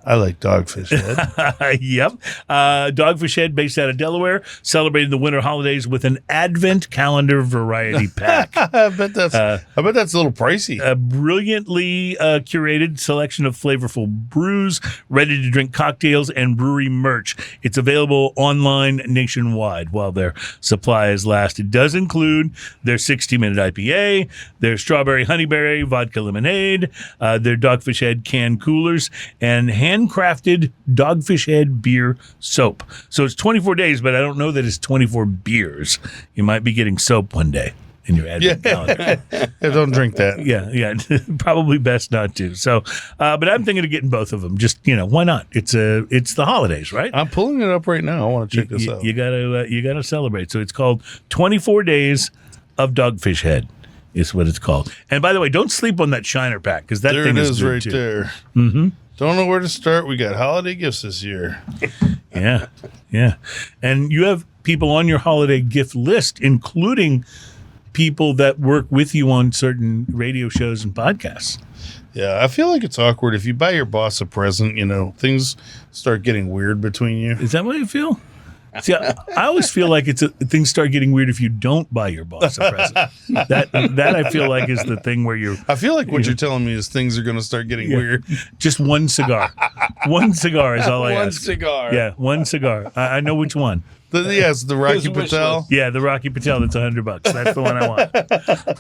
I like Dogfish Head.
Yep. Dogfish Head, based out of Delaware, celebrating the winter holidays with an Advent calendar variety pack.
I bet that's a little pricey.
A brilliantly curated selection of flavorful brews, ready-to-drink cocktails, and brewery merch. It's available online nationwide while their supplies last. It does include their 60-minute IPA, their strawberry honeyberry vodka lemonade, their Dogfish Head can coolers, and handcrafted Dogfish Head beer soap. So it's 24 days, but I don't know that it's 24 beers. You might be getting soap one day in your Advent calendar.
Yeah, don't drink that.
Yeah. Probably best not to. So, but I'm thinking of getting both of them. Just, why not? It's the holidays, right?
I'm pulling it up right now. I want to check this out.
You gotta celebrate. So it's called 24 Days of Dogfish Head. Is what it's called. And by the way, don't sleep on that Shiner pack because that thing is good
right
too.
there. Mm-hmm. Don't know where to start. We got holiday gifts this year.
Yeah. And you have people on your holiday gift list, including people that work with you on certain radio shows and podcasts.
Yeah, I feel like it's awkward if you buy your boss a present, things start getting weird between you.
Is that what you feel? See, I always feel like things start getting weird if you don't buy your boss a present. That I feel like is the thing where you're.
I feel like what you're telling me is things are going to start getting weird.
Just one cigar. One cigar is all I ask.
One cigar.
Yeah, one cigar. I know which one.
Yes, the Rocky Patel.
Yeah, the Rocky Patel. That's $100. That's the one I want.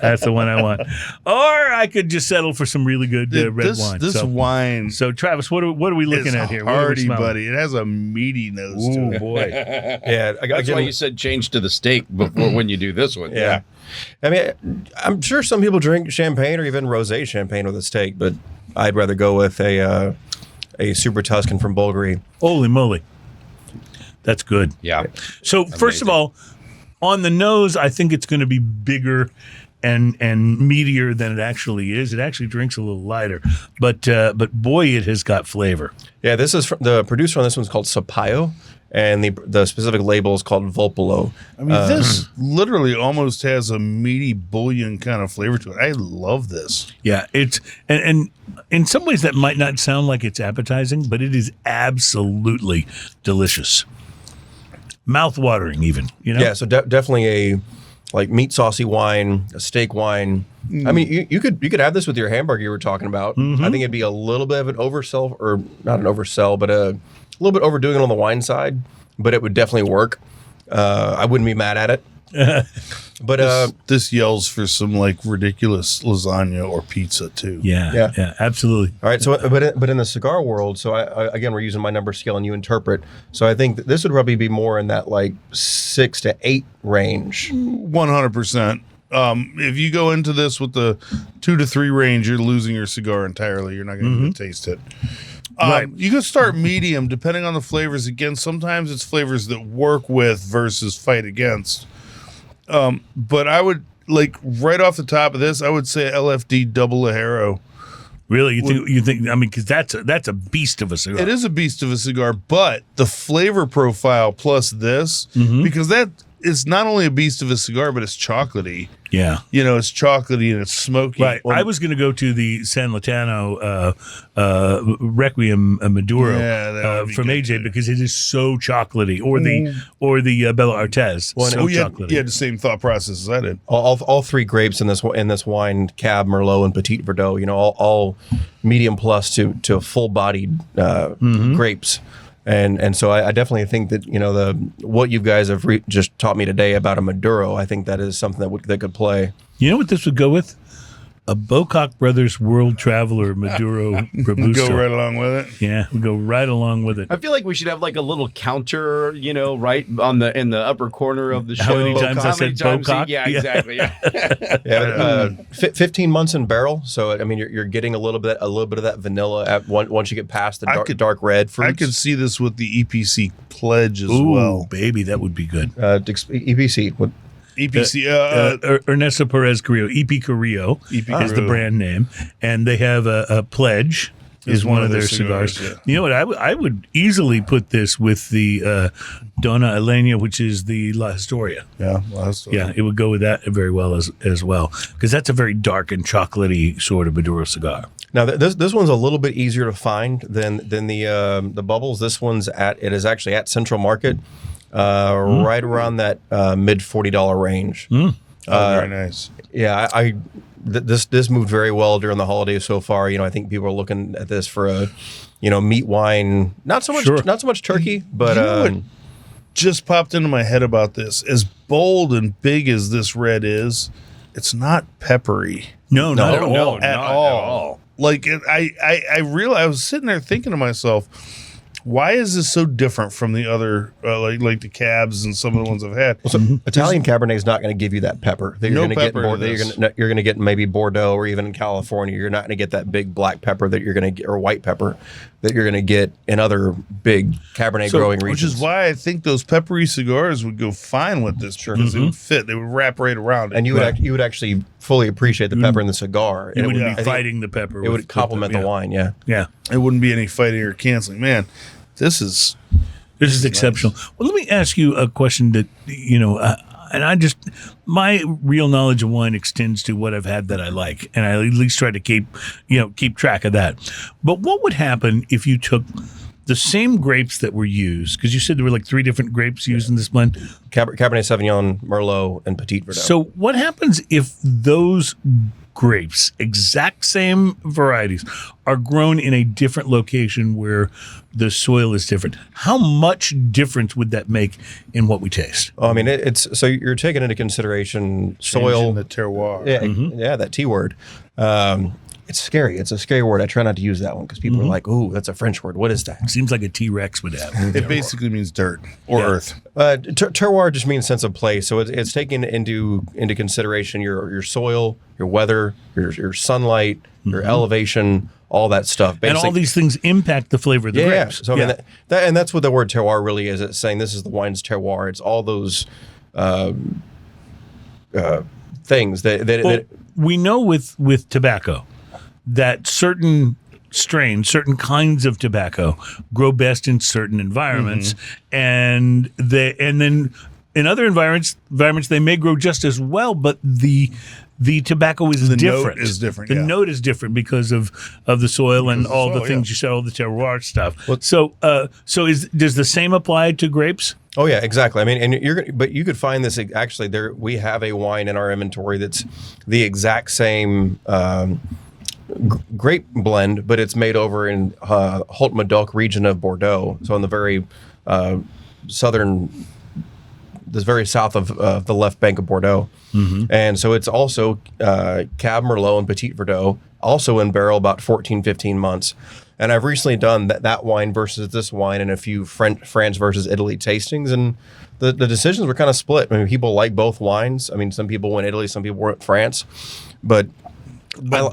That's the one I want. Or I could just settle for some really good red wine.
This wine.
So, Travis, what are we looking at here?
Hardy, buddy. It has a meaty nose to it.
Boy.
Yeah,
that's why you said change to the steak before when you do this one.
Yeah. I mean, I'm sure some people drink champagne or even rosé champagne with a steak, but I'd rather go with a Super Tuscan from Bulgari.
Holy moly. That's good.
Yeah.
So first of all, on the nose, I think it's going to be bigger and meatier than it actually is. It actually drinks a little lighter, but boy, it has got flavor.
Yeah, this is the producer on this one's called Sapaio, and the specific label is called Volpolo.
I mean, this literally almost has a meaty bouillon kind of flavor to it. I love this.
Yeah, it's and in some ways that might not sound like it's appetizing, but it is absolutely delicious. Mouth-watering even,
Yeah, so definitely a meat saucy wine, a steak wine. I mean, you could have this with your hamburger you were talking about. I think it'd be a little bit of an oversell, or not an oversell, but a little bit overdoing it on the wine side, but it would definitely work. I wouldn't be mad at it. But
this yells for some ridiculous lasagna or pizza too.
Yeah, absolutely.
All right, so but in the cigar world, so I again we're using my number scale and you interpret. So I think this would probably be more in that 6 to 8 range.
100%. If you go into this with the 2 to 3 range, you're losing your cigar entirely. You're not going to taste it.
Right.
You can start medium depending on the flavors. Again, sometimes it's flavors that work with versus fight against. But I would right off the top of this, I would say LFD Double Lajero.
Really, you think? I mean, because that's a beast of a cigar.
It is a beast of a cigar, but the flavor profile plus this, because that is not only a beast of a cigar, but it's chocolately.
Yeah.
It's chocolatey and it's smoky.
Right. I was going to go to the San Latano Requiem Maduro from AJ
too.
because it is so chocolately, or the Bella Artes. Chocolatey.
You had the same thought process as I did.
All 3 grapes in this wine, Cab, Merlot, and Petit Verdot. All medium plus to full bodied grapes. And so I definitely think that what you guys have just taught me today about a Maduro, I think that is something that could play.
You know what this would go with? A Bocock Brothers World Traveler Maduro Robusto.
Go right along with it.
Yeah, we'll go right along with it.
I feel like we should have like a little counter, right in the upper corner of the show.
How many times I said Bocock?
Yeah, exactly.
Yeah, 15 months in barrel. So I mean, you're getting a little bit of that vanilla once you get past the dark red fruits.
I could see this with the EPC pledge as
Ooh,
well.
baby, that would be good.
EPC. What?
EPC.
Ernesto Perez Carrillo, EP Carrillo is the brand name, and they have a pledge. Is one of their cigars.
Yeah.
You know what? I would easily put this with the Dona Elena, which is the La Historia.
Yeah,
Yeah, it would go with that very well as well, because that's a very dark and chocolatey sort of Maduro cigar.
Now this one's a little bit easier to find than the bubbles. This one's it is actually at Central Market, right around that mid $40 range.
Very nice.
Yeah, this moved very well during the holidays so far. I think people are looking at this for a meat wine. Not so much turkey, but
what just popped into my head about this. As bold and big as this red is, it's not peppery.
No, not at all.
No,
At
not
all. Like I realized, I was sitting there thinking to myself, why is this so different from the other like the cabs and some of the ones I've had?
Well, so Italian Cabernet is not going to give you that pepper that you're
No
going to get.
pepper to this.
You're going to get maybe Bordeaux or even in California. You're not going to get that big black pepper that you're going to get, or white pepper that you're going to get in other big Cabernet growing regions.
Which is why I think those peppery cigars would go fine with this, because they would fit. They would wrap right around it.
And you would actually fully appreciate the pepper in the cigar.
You
And
wouldn't
I
be
think
fighting the pepper.
It would complement the wine. Yeah.
Yeah.
It wouldn't be any fighting or canceling. Man, this is
exceptional. Well, let me ask you a question that, and my real knowledge of wine extends to what I've had that I like, and I at least try to keep track of that. But what would happen if you took the same grapes that were used, because you said there were like 3 different grapes used in this blend?
Cabernet Sauvignon, Merlot, and Petit Verdot.
So what happens if those grapes, exact same varieties, are grown in a different location where the soil is different? How much difference would that make in what we taste?
I mean, it's so you're taking into consideration soil,
changing the terroir.
yeah, that T word. It's scary. It's a scary word. I try not to use that one because people are like, "Ooh, that's a French word. What is that?"
Seems like a T-Rex would have.
It basically means dirt or earth.
Terroir just means sense of place. So it's taking into consideration your soil, your weather, your sunlight, your elevation, all that stuff.
And all these things impact the flavor of the grapes.
Yeah. So I mean, and that's what the word terroir really is. It's saying this is the wine's terroir. It's all those things that
we know with tobacco that certain strains, certain kinds of tobacco grow best in certain environments, and then in other environments they may grow just as well, but the tobacco is different.
Note is different.
The note is different because of the soil and all the
soil,
things you said, all the terroir stuff. Does the same apply to grapes?
Oh yeah, exactly. I mean, but you could find this actually. We have a wine in our inventory that's the exact same grape blend, but it's made over in Haute-Medoc region of Bordeaux. So on the very very south of the left bank of Bordeaux. And so it's also Cab Merlot and Petit Verdot, also in barrel about 14, 15 months. And I've recently done that wine versus this wine and a few France versus Italy tastings, and the decisions were kind of split. I mean, people like both wines. I mean, some people went Italy, some people went France, but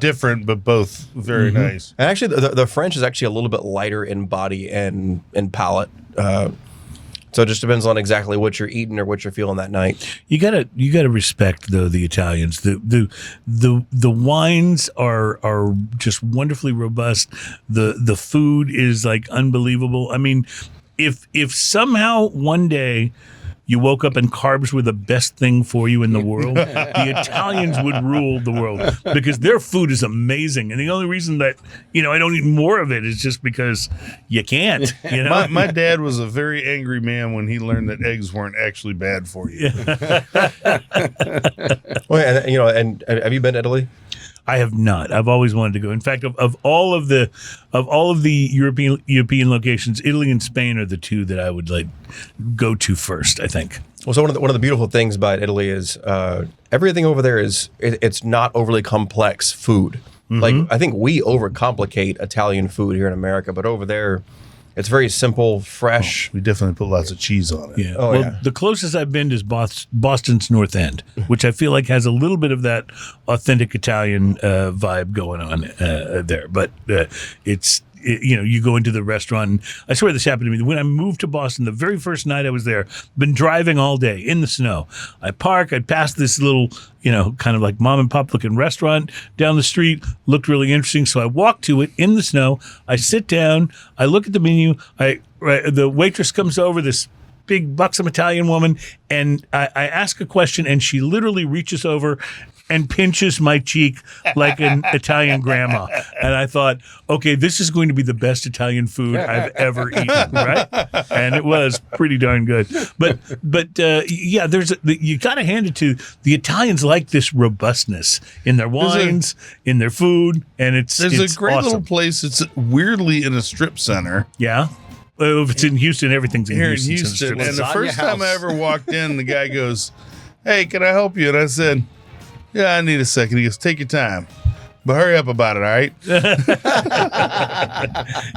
different, but both very nice.
And actually, the French is actually a little bit lighter in body and palate. So it just depends on exactly what you're eating or what you're feeling that night.
You gotta respect though the Italians. The wines are just wonderfully robust. The food is like unbelievable. I mean, if somehow one day you woke up and carbs were the best thing for you in the world, the Italians would rule the world because their food is amazing. And the only reason that, I don't eat more of it is just because you can't,
My dad was a very angry man when he learned that eggs weren't actually bad for you.
Well, and have you been to Italy?
I have not. I've always wanted to go. In fact, of all of the European locations, Italy and Spain are the two that I would like go to first, I think.
Well, so one of the beautiful things about Italy is everything over there is it's not overly complex food. Like I think we overcomplicate Italian food here in America, but over there it's very simple, fresh.
We definitely put lots of cheese on it.
Yeah.
Oh,
well,
yeah.
the closest I've been is Boston's North End, which I feel like has a little bit of that authentic Italian vibe going on there. But you go into the restaurant. And I swear this happened to me. When I moved to Boston, the very first night I was there, been driving all day in the snow. I park, I passed this little, kind of like mom and pop looking restaurant down the street, looked really interesting. So I walk to it in the snow. I sit down, I look at the menu. The waitress comes over, this big buxom Italian woman, and I ask a question, and she literally reaches over and pinches my cheek like an Italian grandma. And I thought, okay, this is going to be the best Italian food I've ever eaten, right? And it was pretty darn good. But you got to hand it to the Italians, like this robustness in their wines, in their food, and it's
There's a great
awesome.
little place. It's weirdly in a strip center.
Yeah. If it's in Houston, everything's in
Here
Houston.
in
so it's
Houston.
just-
And the
Lasagna
first time I
house.
ever walked in, the guy goes, "Hey, can I help you?" And I said, "Yeah, I need a second." He goes, "Take your time, but hurry up about it, all right?"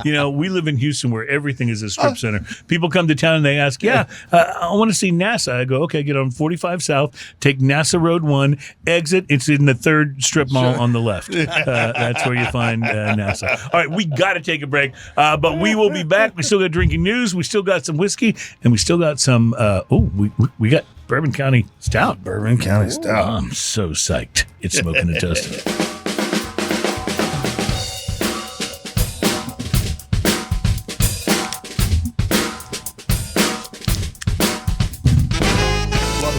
we live in Houston where everything is a strip center. People come to town and they ask, I want to see NASA. I go, okay, get on 45 South, take NASA Road 1, exit. It's in the third strip mall on the left. That's where you find NASA. All right, we got to take a break, but we will be back. We still got drinking news. We still got some whiskey, and we still got some, we got Bourbon County Stout.
Bourbon County Stout.
I'm so psyched. It's Smoking and Toasting.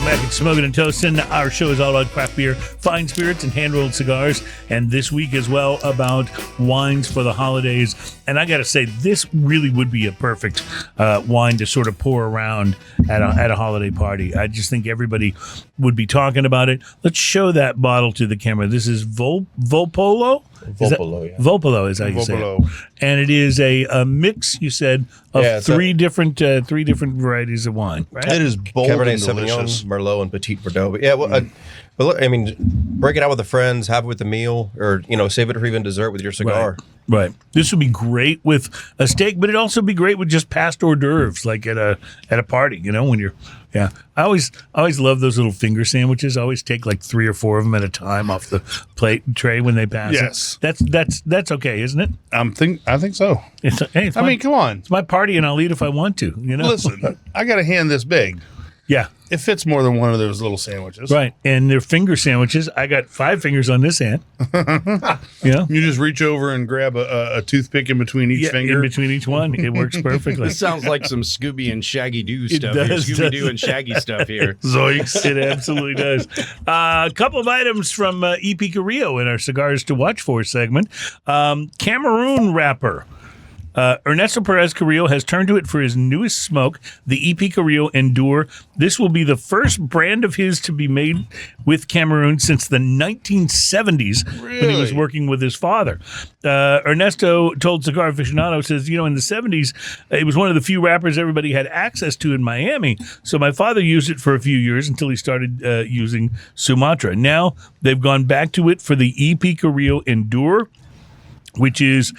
Back at Smoking and Toasting. Our show is all about craft beer, fine spirits, and hand-rolled cigars. And this week as well about wines for the holidays. And I got to say, this really would be a perfect wine to sort of pour around at a holiday party. I just think everybody would be talking about it. Let's show that bottle to the camera. This is Volpolo?
Volpolo, yeah.
Volpolo is how you say
Volpolo.
it. And it is a mix, you said, of
Yeah, it's
three different varieties of wine, right?
It is bold
Cabernet
and delicious.
Sauvignon, Merlot, and Petit Verdot. But yeah, but look, I mean, break it out with the friends, have it with the meal, or save it for even dessert with your cigar.
Right. This would be great with a steak, but it'd also be great with just past hors d'oeuvres, like at a party. When you're, I always love those little finger sandwiches. I always take like 3 or 4 of them at a time off the plate tray when they pass.
Yes.
That's okay, isn't it?
I think so.
It's
I mean, come on.
it's my party, and I'll eat if I want to.
Listen, I got a hand this big.
Yeah.
It fits more than one of those little sandwiches.
Right. And they're finger sandwiches. I got 5 fingers on this hand.
You just reach over and grab a toothpick in between each finger.
In between each one. It works perfectly.
This sounds like some Scooby and Shaggy Doo stuff
does,
here. Scooby Doo and Shaggy stuff here.
Zoinks. It absolutely does. A couple of items from EP Carrillo in our Cigars to Watch For segment. Cameroon wrapper. Ernesto Perez Carrillo has turned to it for his newest smoke, the EP Carrillo Endure. This will be the first brand of his to be made with Cameroon since the 1970s when he was working with his father. Ernesto told Cigar Aficionado, says, in the 70s, it was one of the few wrappers everybody had access to in Miami. So my father used it for a few years until he started using Sumatra. Now they've gone back to it for the EP Carrillo Endure, which is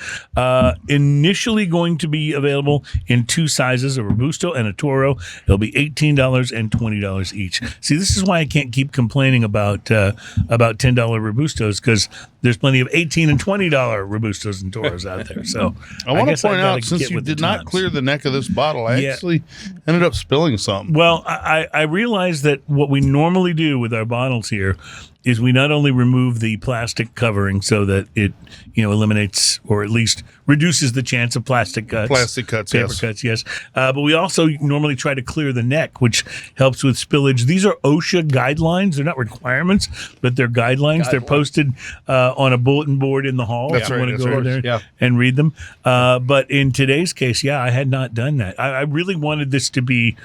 initially going to be available in 2 sizes, a Robusto and a Toro. It'll be $18 and $20 each. See, this is why I can't keep complaining about $10 Robustos, because there's plenty of $18 and $20 Robustos and Toros out there. So
I want
guess
to point
gotta
out, since
get
you
with the
did not
times.
clear the neck of this bottle, I actually ended up spilling something.
Well, I realize that what we normally do with our bottles here is we not only remove the plastic covering so that it, eliminates or at least reduces the chance of plastic cuts.
Plastic cuts,
paper
yes.
cuts, yes. But we also normally try to clear the neck, which helps with spillage. These are OSHA guidelines. They're not requirements, but they're guidelines. They're posted on a bulletin board in the hall.
That's
if you
right,
want to
that's
go over
right.
there and read them. But in today's case, I had not done that. I really wanted this to be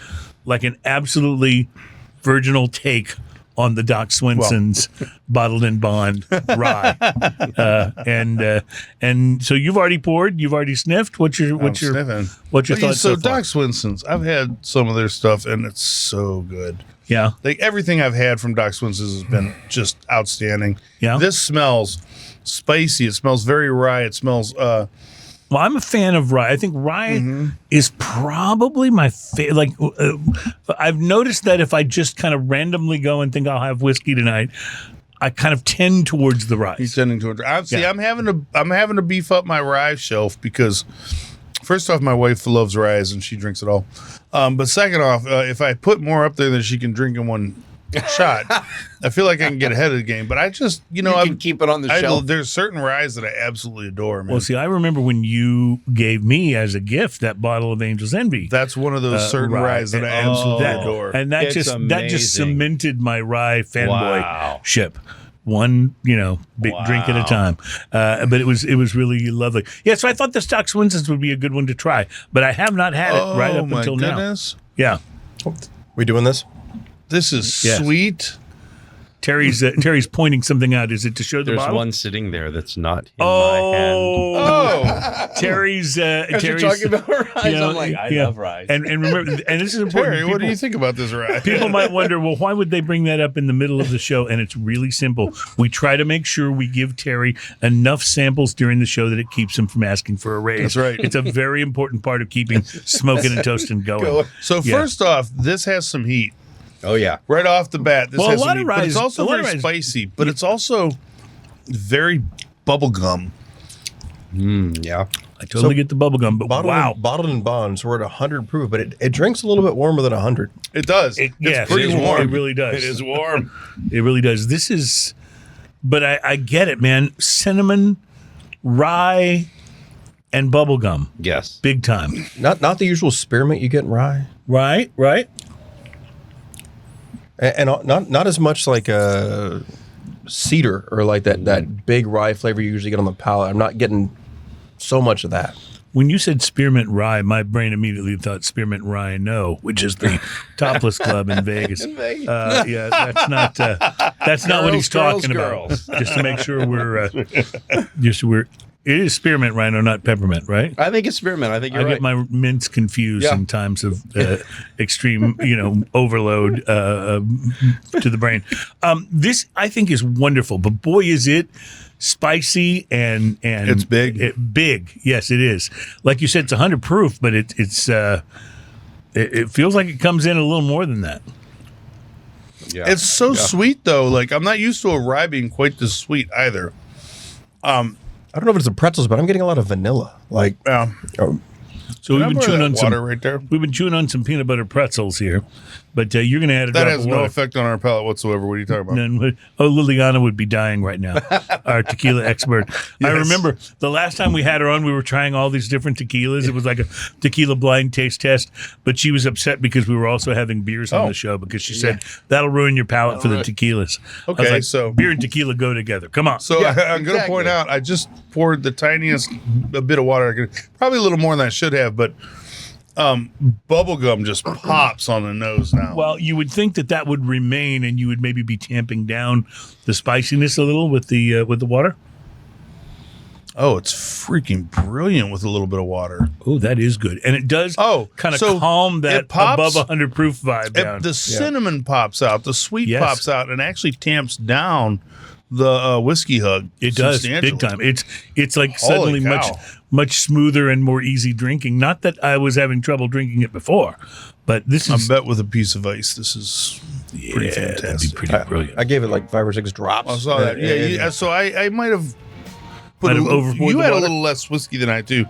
like an absolutely virginal take on the Doc Swinson's bottled in bond rye. And so you've already poured, you've already sniffed. What's your
sniffing.
thoughts so far?
Doc Swinson's, I've had some of their stuff and it's so good.
Yeah.
Like everything I've had from Doc Swinson's has been just outstanding.
Yeah.
This smells spicy. It smells very rye. It smells
Well, I'm a fan of rye. I think rye is probably my favorite. I've noticed that if I just kind of randomly go and think I'll have whiskey tonight, I kind of tend towards the rye.
he's tending to it. I'm having to beef up my rye shelf because first off, my wife loves rye and she drinks it all. But second off, if I put more up there than she can drink in one shot, I feel like I can get ahead of the game. But I just,
You can keep it on the shelf.
There's certain ryes that I absolutely adore, man.
Well, see, I remember when you gave me as a gift that bottle of Angel's Envy.
That's one of those certain
rye.
ryes that I absolutely adore.
And that
It's
just
amazing.
cemented my rye
Wow.
fanboy-ship. One, big drink at a time. But it was really lovely. Yeah, so I thought the Doc Swinson's would be a good one to try, but I have not had it right up
my
until
goodness.
now. Yeah.
We doing this?
This is
Yes.
sweet.
Terry's pointing something out. Is it to show the
There's
bottle?
one sitting there that's not in my hand.
Oh,
Terry's
As you're talking about rice,
you know,
I'm like, I
yeah.
love rice.
And remember, and this is important.
Terry, what do you think about this rye?
People might wonder, well, why would they bring that up in the middle of the show? And it's really simple. We try to make sure we give Terry enough samples during the show that it keeps him from asking for a raise.
That's right.
It's a very important part of keeping Smoking and Toasting going.
So
Yeah.
first off, this has some heat.
Oh, yeah.
Right off the bat, this
Well,
has
a lot
some
of
heat, but it's
ryes-
also
a lot of
very
ryes-
spicy, but it's also very bubblegum.
Yeah.
I totally get the bubble gum, but
Bottled in bond, so we're at 100 proof, but it drinks a little bit warmer than 100.
It does.
Yes,
it's pretty
it is
warm.
It really does.
It is warm.
It really does. This is, but I get it, man. Cinnamon, rye, and bubble gum.
Yes.
Big time.
Not the usual spearmint you get in rye,
Right?
and not as much like a cedar or like that big rye flavor you usually get on the palate. I'm not getting so much of that.
When you said spearmint rye, my brain immediately thought spearmint rye no, which is the topless club in Vegas. Yeah, that's not what he's talking about. Just to make sure we're it is spearmint rhino, not peppermint, right?
I think it's spearmint. I think you're
I
right.
get my mints confused in times of extreme, overload to the brain. This I think is wonderful, but boy, is it spicy and
It's big.
Big, yes, it is. Like you said, it's 100 proof, but it feels like it comes in a little more than that.
Yeah.
It's so sweet though. Like I'm not used to a rye being quite this sweet either.
I don't know if it's the pretzels, but I'm getting a lot of vanilla. Like,
Yeah.
So we've been chewing on
water
some
right there.
We've been chewing on some peanut butter pretzels here, but you're going to add a
That
drop
has
of
no
water.
effect on our palate whatsoever. What are you talking about?
None would. Oh, Liliana would be dying right now, our tequila expert. I remember the last time we had her on, we were trying all these different tequilas. It was like a tequila blind taste test, but she was upset because we were also having beers on the show because she said, that'll ruin your palate for the tequilas. I was
Okay,
like,
so-
beer and tequila go together. Come on.
So I'm going to point out, I just poured the tiniest a bit of water. Probably a little more than I should have, but bubblegum just pops on the nose now.
Well, you would think that would remain, and you would maybe be tamping down the spiciness a little with the water.
Oh, it's freaking brilliant with a little bit of water.
Oh, that is good, and it does kind of
so
calm that
it pops-
above 100 proof vibe down.
The cinnamon pops out, the sweet
Yes.
pops out, and actually tamps down the whiskey hug.
It does big time. It's like suddenly
cow.
much smoother and more easy drinking. Not that I was having trouble drinking it before, but this
I
is
bet with a piece of ice, this is pretty
that'd be
fantastic.
pretty brilliant.
I gave it like 5 or 6 drops.
I saw that. Yeah. So I might have put
Might
a
have
little,
overpoured
you
the
had a
water?
little less whiskey than I do,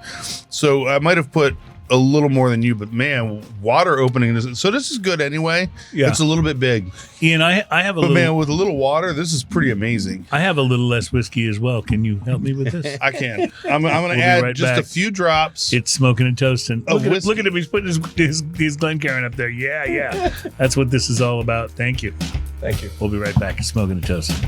so I might have put a little more than you. But man, water opening this. So this is good anyway.
Yeah.
It's a little bit big,
Ian, I have a
but
little.
man, with a little water, this is pretty amazing.
I have a little less whiskey as well. Can you help me with this?
I can. I'm going to
be
add
right
just
back.
a few drops.
It's Smoking and Toasting.
Of whiskey.
Look at him. He's putting his Glencairn up there. Yeah. That's what this is all about. Thank you.
Thank you.
We'll be right back at Smoking and Toasting.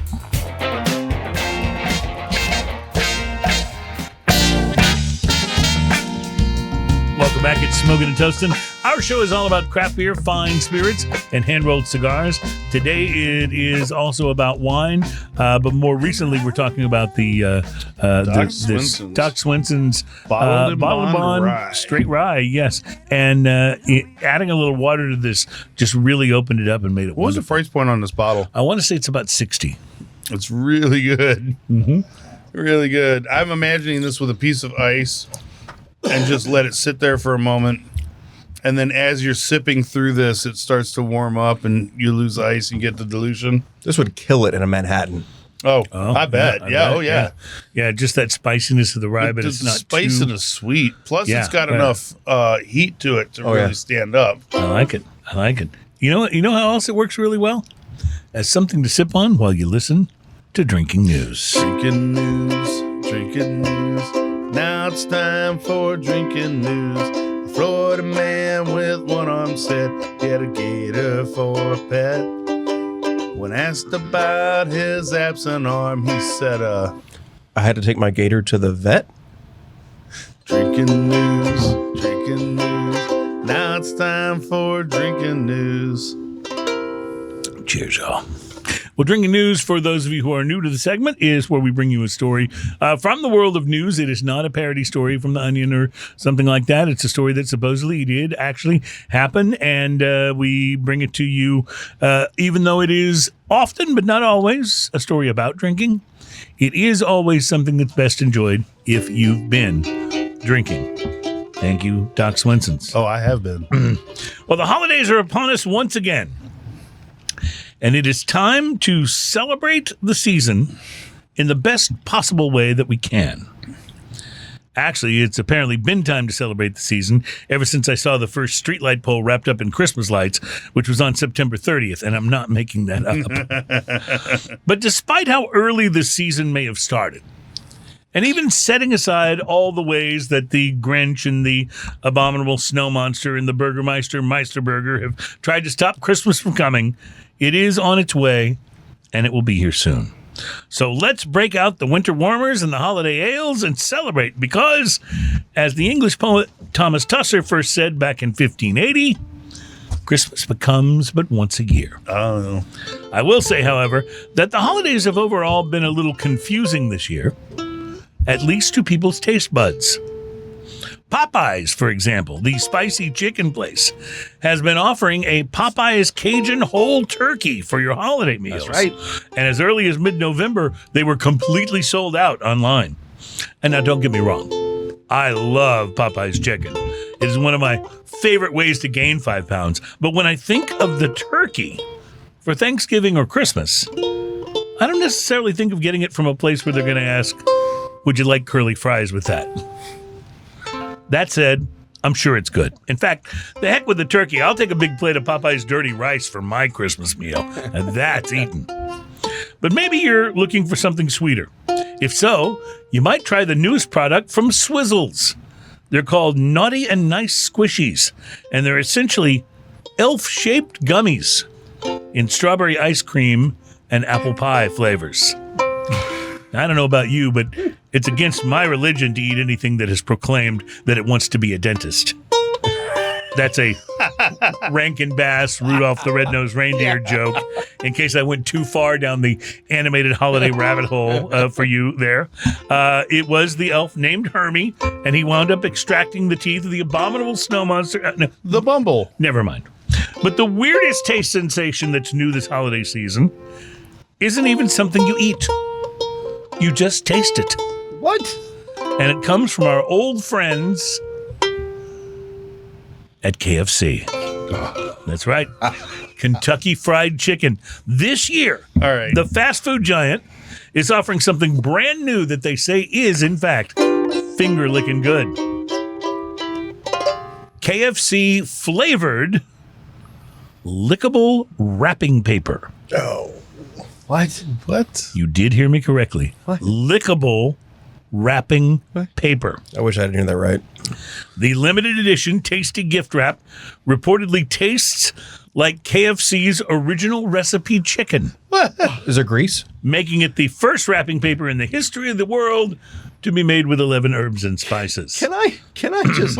Welcome
back at Smoking and Toasting. Our show is all about craft beer, fine spirits, and hand-rolled cigars. Today it is also about wine, but more recently we're talking about the Doc Swinson's
Bottled and Bond rye.
straight rye, yes. And adding a little water to this just really opened it up and made it
What was the
wonderful.
price point on this bottle?
I want to say it's about 60.
It's really good. Mm-hmm. Really good. I'm imagining this with a piece of ice and just let it sit there for a moment. And then as you're sipping through this, it starts to warm up and you lose ice and get the dilution.
This would kill it in a Manhattan.
Oh, I bet.
I
Yeah.
bet,
Oh, yeah.
Yeah, just that spiciness of the rye, but
the
it's not
spice
too...
and the sweet. Plus,
Yeah,
it's got
right.
enough heat to it to really
yeah.
stand up.
I like it. You know how else it works really well? As something to sip on while you listen to Drinking News.
Drinking news, drinking news. Now it's time for drinking news. A Florida man with one arm set, he had a gator for a pet. When asked about his absent arm, he said,
I had to take my gator to the vet.
drinking news, drinking news. Now it's time for drinking news.
Cheers, y'all. Well, Drinking News, for those of you who are new to the segment, is where we bring you a story from the world of news. It is not a parody story from The Onion or something like that. It's a story that supposedly did actually happen, and we bring it to you, even though it is often, but not always, a story about drinking. It is always something that's best enjoyed if you've been drinking. Thank you, Doc Swinson's.
Oh, I have been.
Well, the holidays are upon us once again. And it is time to celebrate the season in the best possible way that we can. Actually, it's apparently been time to celebrate the season ever since I saw the first streetlight pole wrapped up in Christmas lights, which was on September 30th, and I'm not making that up. But despite how early the season may have started, and even setting aside all the ways that the Grinch and the abominable snow monster and the Burgermeister Meisterburger have tried to stop Christmas from coming, it is on its way, and it will be here soon. So let's break out the winter warmers and the holiday ales and celebrate, because, as the English poet Thomas Tusser first said back in 1580, Christmas becomes but once a year.
Oh,
I will say, however, that the holidays have overall been a little confusing this year, at least to people's taste buds. Popeyes, for example, the spicy chicken place, has been offering a Popeyes Cajun whole turkey for your holiday meals.
That's right.
And as early as mid-November, they were completely sold out online. And now, don't get me wrong, I love Popeyes chicken. It is one of my favorite ways to gain 5 pounds. But when I think of the turkey for Thanksgiving or Christmas, I don't necessarily think of getting it from a place where they're going to ask, would you like curly fries with that? That said, I'm sure it's good. In fact, the heck with the turkey. I'll take a big plate of Popeye's dirty rice for my Christmas meal, and that's eaten. But maybe you're looking for something sweeter. If so, you might try the newest product from Swizzles. They're called Naughty and Nice Squishies, and they're essentially elf-shaped gummies in strawberry ice cream and apple pie flavors. I don't know about you, but it's against my religion to eat anything that has proclaimed that it wants to be a dentist. That's a Rankin Bass, Rudolph the Red-Nosed Reindeer joke, in case I went too far down the animated holiday rabbit hole for you there. It was the elf named Hermie, and he wound up extracting the teeth of the abominable snow monster.
the Bumble.
Never mind. But the weirdest taste sensation that's new this holiday season isn't even something you eat. You just taste it.
What?
And it comes from our old friends at KFC. That's right. Kentucky Fried Chicken. This year,
All right.
the fast food giant is offering something brand new that they say is, in fact, finger-licking good. KFC flavored lickable wrapping paper.
What?
You did hear me correctly.
What?
Lickable wrapping paper.
I wish I didn't hear that right.
The limited edition tasty gift wrap reportedly tastes like KFC's original recipe chicken,
Is there grease?
making it the first wrapping paper in the history of the world to be made with 11 herbs and spices.
Can I? Can I just?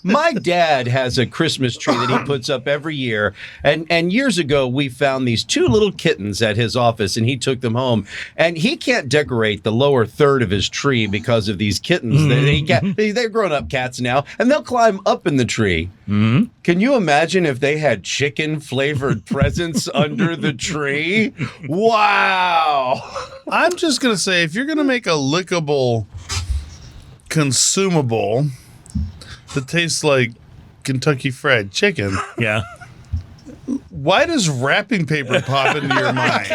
My dad has a Christmas tree that he puts up every year, and years ago we found these 2 little kittens at his office, and he took them home. And he can't decorate the lower third of his tree because of these kittens. They're grown-up cats now, and they'll climb up in the tree. Mm-hmm. Can you imagine if they had chicken-flavored presents under the tree? Wow!
I'm just gonna say, if you're gonna make a lickable consumable that tastes like Kentucky Fried Chicken,
Yeah.
why does wrapping paper pop into your mind?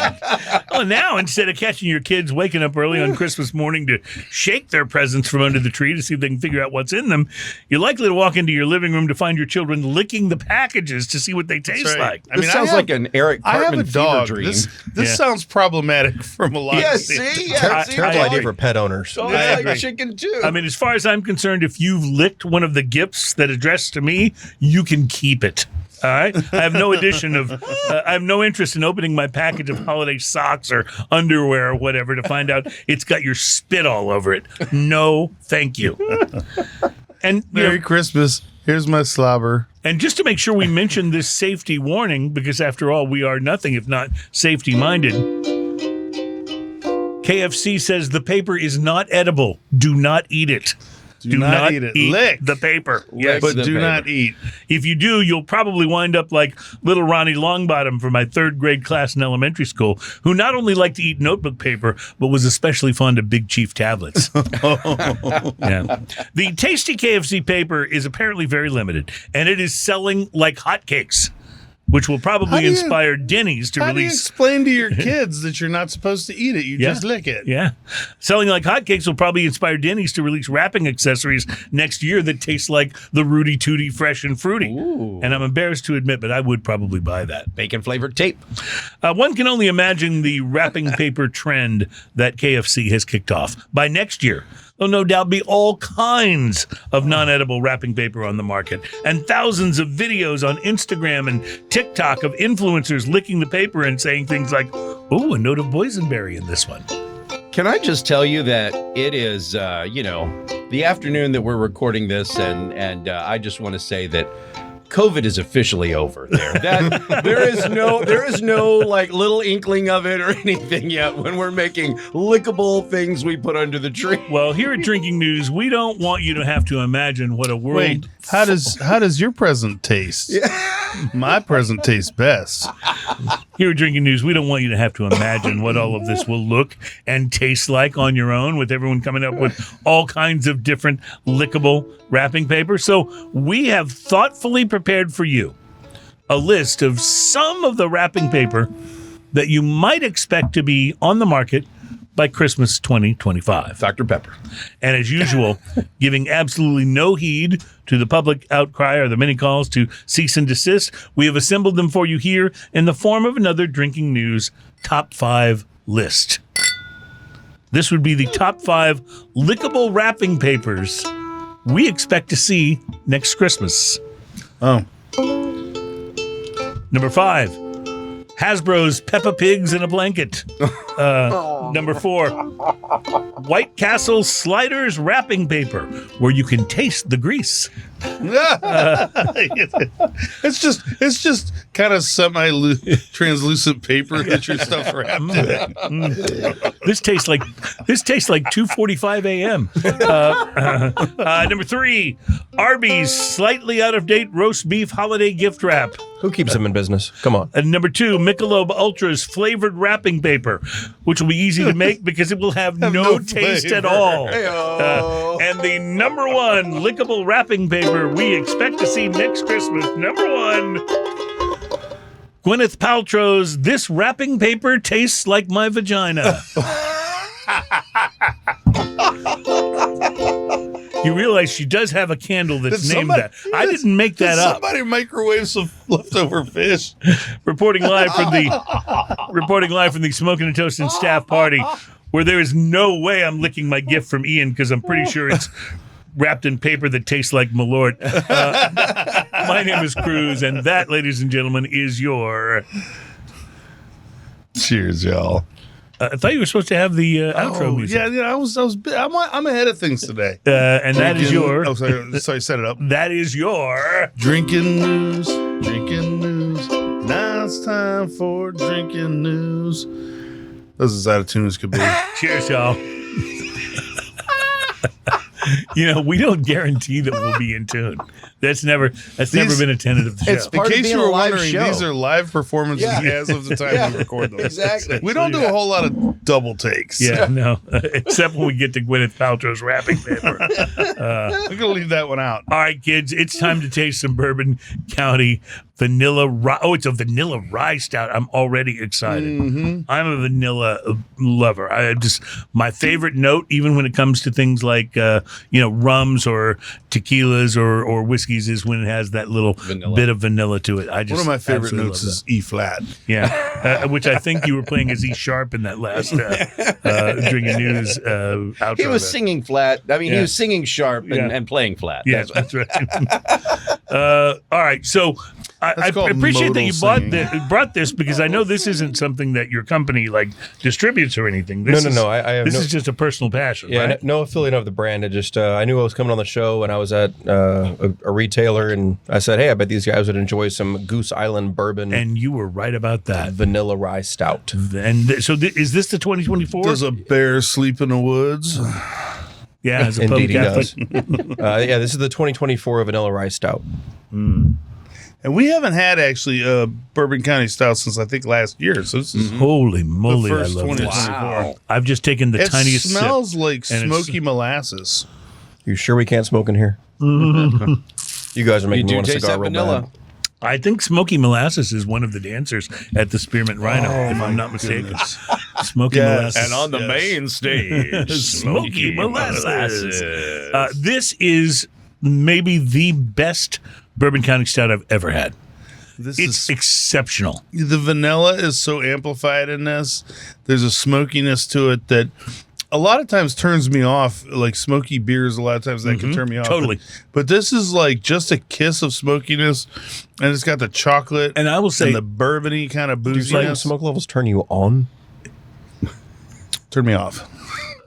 Well, now instead of catching your kids waking up early on Christmas morning to shake their presents from under the tree to see if they can figure out what's in them, you're likely to walk into your living room to find your children licking the packages to see what they taste like.
I mean, this sounds like an Eric
I have
Cartman
a
fever
dog.
dream.
This sounds problematic from a lot of standpoints.
Terrible idea for pet owners.
So it's like chicken too.
I mean, as far as I'm concerned, if you've licked one of the gifts that addressed to me, you can keep it. All right. I have no I have no interest in opening my package of holiday socks or underwear or whatever to find out it's got your spit all over it. No, thank you. And
Merry Christmas. Here's my slobber.
And just to make sure we mention this safety warning, because after all, we are nothing if not safety minded. KFC says the paper is not edible. Do not eat it.
Do not eat it. Lick
the paper.
Yes,
but do not eat.
If you do, you'll probably wind up like little Ronnie Longbottom from my 3rd grade class in elementary school, who not only liked to eat notebook paper, but was especially fond of Big Chief tablets. Yeah. The tasty KFC paper is apparently very limited, and it is selling like hotcakes, which will probably inspire Denny's to
How do you
release.
explain to your kids that you're not supposed to eat it? You just lick it.
Yeah. Selling like hotcakes will probably inspire Denny's to release wrapping accessories next year that taste like the Rudy Tooty Fresh and Fruity.
Ooh.
And I'm embarrassed to admit, but I would probably buy that.
Bacon-flavored tape.
One can only imagine the wrapping paper trend that KFC has kicked off. By next year, there'll no doubt be all kinds of non-edible wrapping paper on the market, and thousands of videos on Instagram and TikTok of influencers licking the paper and saying things like, "Ooh, a note of boysenberry in this one."
Can I just tell you that it is, the afternoon that we're recording this, and I just want to say that COVID is officially over there. That there is no like little inkling of it or anything yet when we're making lickable things we put under the tree.
Well, here at Drinking News, we don't want you to have to imagine what a world.
Wait, how does your present taste? My present tastes best.
Here at Drinking News, we don't want you to have to imagine what all of this will look and taste like on your own, with everyone coming up with all kinds of different lickable wrapping paper. So we have thoughtfully prepared for you a list of some of the wrapping paper that you might expect to be on the market by Christmas 2025.
Dr. Pepper.
And as usual, giving absolutely no heed to the public outcry or the many calls to cease and desist, we have assembled them for you here in the form of another Drinking News Top 5 list. This would be the top 5 lickable wrapping papers we expect to see next Christmas.
Oh.
Number 5, Hasbro's Peppa Pigs in a Blanket. Number 4, White Castle Sliders wrapping paper, where you can taste the grease.
It's just kind of semi-translucent paper that your stuff's wrapped in.
This tastes like 2:45 a.m. Number 3, Arby's slightly out of date roast beef holiday gift wrap.
Who keeps them in business? Come on.
And number 2, Michelob Ultra's flavored wrapping paper, which will be easy to make because it will have no taste at
flavor.
all. And the number 1 lickable wrapping paper we expect to see next Christmas, number 1, Gwyneth Paltrow's This Wrapping Paper Tastes Like My Vagina. You realize she does have a candle that's named that. I didn't make that up.
Somebody microwave some leftover fish.
Reporting live from the Smoking and Toasting staff party, where there is no way I'm licking my gift from Ian because I'm pretty sure it's wrapped in paper that tastes like Malort. My name is Cruz, and that, ladies and gentlemen, is your...
Cheers, y'all.
I thought you were supposed to have the outro music.
Yeah. I'm ahead of things today.
And that is your.
Oh, sorry, set it up.
That is your.
Drinking news. Now it's time for drinking news. This is as out of tune as could be.
Cheers, y'all. We don't guarantee that we'll be in tune. That's never been a tenet of the show.
It's part
In
of
case
being
you
a
were
live
wondering,
show.
these are live performances as of the time we record them.
Exactly.
We don't do a whole lot of double takes.
Yeah, no. Except when we get to Gwyneth Paltrow's wrapping paper.
I'm going to leave that one out.
All right, kids, it's time to taste some Bourbon County vanilla rye. Oh, it's a vanilla rye stout. I'm already excited.
Mm-hmm.
I'm a vanilla lover. My favorite note, even when it comes to things like rums or tequilas or whiskeys, is when it has that little bit of vanilla to it.
One of my favorite notes is E flat.
Yeah, which I think you were playing as E sharp in that last Drinking News outro.
He was singing flat. I mean, he
Yeah.
was singing sharp
Yeah.
and playing flat.
Yeah, that's right. All right, so I
called
appreciate that
modal
you brought this because I know this isn't something that your company distributes or anything. This
No. I have
this
no.
is just a personal passion,
Yeah,
right?
no affiliate of the brand. It just I knew I was coming on the show, and I was at a retailer, and I said, "Hey, I bet these guys would enjoy some Goose Island bourbon
And you were right about that.
vanilla rye stout."
And so is this the 2024?
Does a bear sleep in the woods?
Yeah, as a
Indeed,
public
he
Catholic.
does. This is the 2024 vanilla rye stout.
And we haven't had actually a Bourbon County stout since I think last year. So this is
Holy
the
moly, I
first
love this.
2024.
I've just taken the
It
tiniest
smells
sip.
like
and it's-
smoky molasses.
You sure we can't smoke in here? You guys are
You
making me
do
want a
taste
cigar
that
real
vanilla.
bad.
I think Smoky Molasses is one of the dancers at the Spearmint Rhino, if I'm not mistaken. Smoky
Yes.
Molasses.
And on the
main stage,
Smoky Molasses. This is maybe the best Bourbon County stout I've ever had.
This
It's
is
exceptional.
the vanilla is so amplified in this. There's a smokiness to it that a lot of times turns me off. Like smoky beers, a lot of times that can turn me off.
Totally.
But this is like just a kiss of smokiness, and it's got the chocolate
And I will say,
and the bourbony kind of
Do certain
booziness.
smoke levels turn you on?
Turn me off.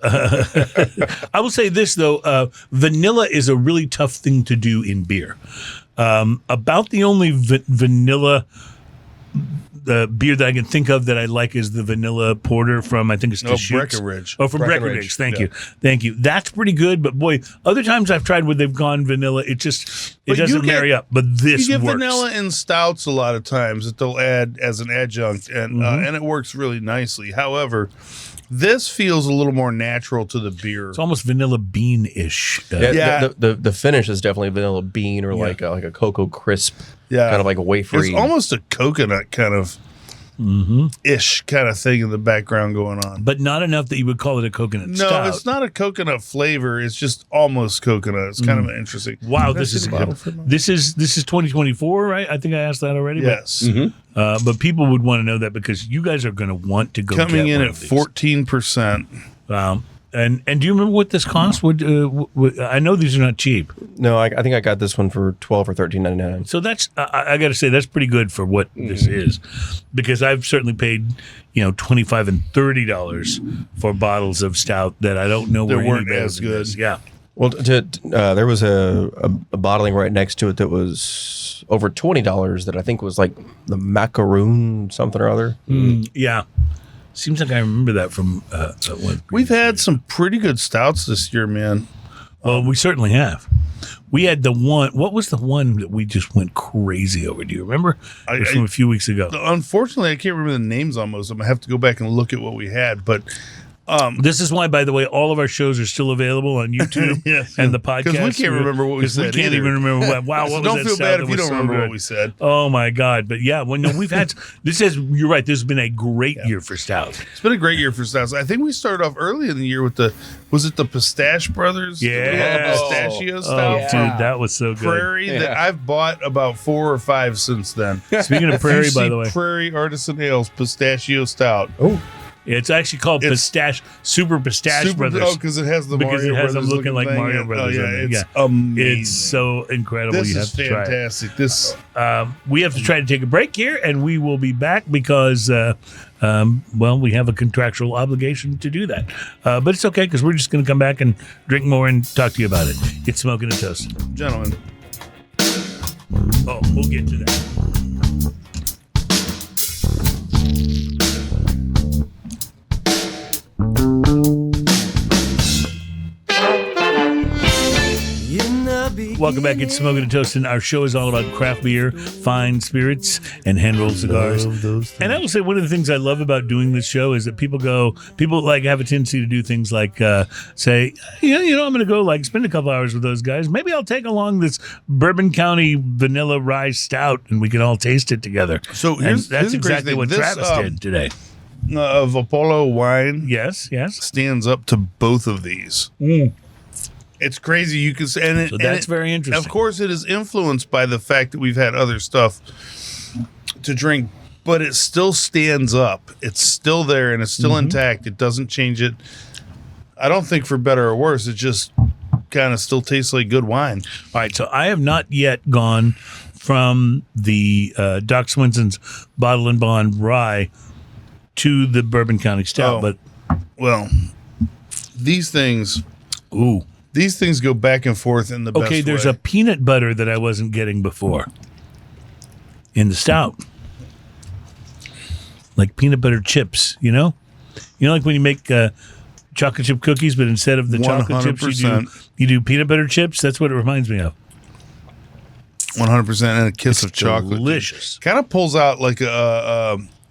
I will say this though, vanilla is a really tough thing to do in beer. About the only vanilla beer that I can think of that I like is the vanilla porter from, I think it's Deschutes.
Breckenridge.
Oh, from Breckenridge. Thank you. That's pretty good. But boy, other times I've tried where they've gone vanilla, it
But
doesn't
you get-
marry up. But this
You get
works.
vanilla in stouts a lot of times that they'll add as an adjunct, and it works really nicely. However, this feels a little more natural to the beer.
It's almost vanilla bean-ish.
Yeah.
The finish is definitely vanilla bean or like a cocoa crisp,
Yeah.
kind of like a wafery.
It's almost a coconut kind of ish kind of thing in the background going on.
But not enough that you would call it a coconut
No,
stout.
it's not a coconut flavor. It's just almost coconut. It's kind of interesting.
Wow,
Can I
this
see
is
the
good.
bottle for a moment?
This is 2024, right? I think I asked that already.
Yes.
But people would want to know that because you guys are going to want to go
Coming
get
in
one
at
of these.
14%.
And do you remember what this cost? I know these are not cheap.
No, I think I got this one for $12 or $13.99.
So that's I got to say that's pretty good for what this is, because I've certainly paid $25 and $30 for bottles of stout that I don't know
That
were
weren't
any better
as
than
good.
this. Yeah.
Well, there was a bottling right next to it that was over $20 that I think was like the macaroon something or other.
Yeah. Seems like I remember that from one.
We've had some pretty good stouts this year, man.
Well, we certainly have. We had the one. What was the one that we just went crazy over? Do you remember? It was from a few weeks ago.
Unfortunately, I can't remember the names on most of them. I have to go back and look at what we had. But
This is why, by the way, all of our shows are still available on YouTube
Yes.
and the podcast.
'Cause we can't remember what we
'Cause
said
We can't
either.
even remember. Wow,
So
what was
don't
that
feel
stout
bad
that
if you
was
don't
so
remember
good?
what we said.
Oh my God! But yeah, well, no, we've had this. You're right. This has been a great year for stouts.
It's been a great year for stouts. I think we started off early in the year with was it the Pistache Brothers?
Yeah.
The Pistachio
Oh,
stout.
dude, that was so good.
Prairie that I've bought about 4 or 5 since then.
Speaking of Prairie, by the way,
Prairie Artisan Ales Pistachio Stout.
it's actually called Super Pistache Brothers.
Oh, because it has the
because
Mario
it has them
Brothers
looking like
thing.
Mario Brothers.
Oh,
in
yeah,
it.
it's amazing.
It's so incredible.
This
you have
is
to try it.
fantastic. This
We have to try to take a break here, and we will be back because well, we have a contractual obligation to do that. But it's okay because we're just going to come back and drink more and talk to you about it. It's Smoking and Toasting.
Gentlemen.
Oh, we'll get to that. Welcome back. It's Smoking and Toasting. Our show is all about craft beer, fine spirits, and hand-rolled cigars. And I will say one of the things I love about doing this show is that people like have a tendency to do things like say, I'm going to go like spend a couple hours with those guys. Maybe I'll take along this Bourbon County Vanilla Rye Stout and we can all taste it together.
So
that's exactly what Travis did today.
Of Apollo wine,
Yes.
stands up to both of these. It's crazy. You can say, and
that's very interesting.
Of course, it is influenced by the fact that we've had other stuff to drink, but it still stands up. It's still there and it's still intact. It doesn't change it. I don't think for better or worse. It just kind of still tastes like good wine.
All right, so I have not yet gone from the Doc Swinson's Bottle and Bond Rye to the Bourbon County Stout, but
these things.
Ooh.
These things go back and forth in the best way.
Okay, there's a peanut butter that I wasn't getting before in the stout. Like peanut butter chips, you know? Like when you make chocolate chip cookies, but instead of the chocolate chips, you do peanut butter chips? That's what it reminds me of.
100%, and a kiss of chocolate.
Delicious.
Kind of pulls out like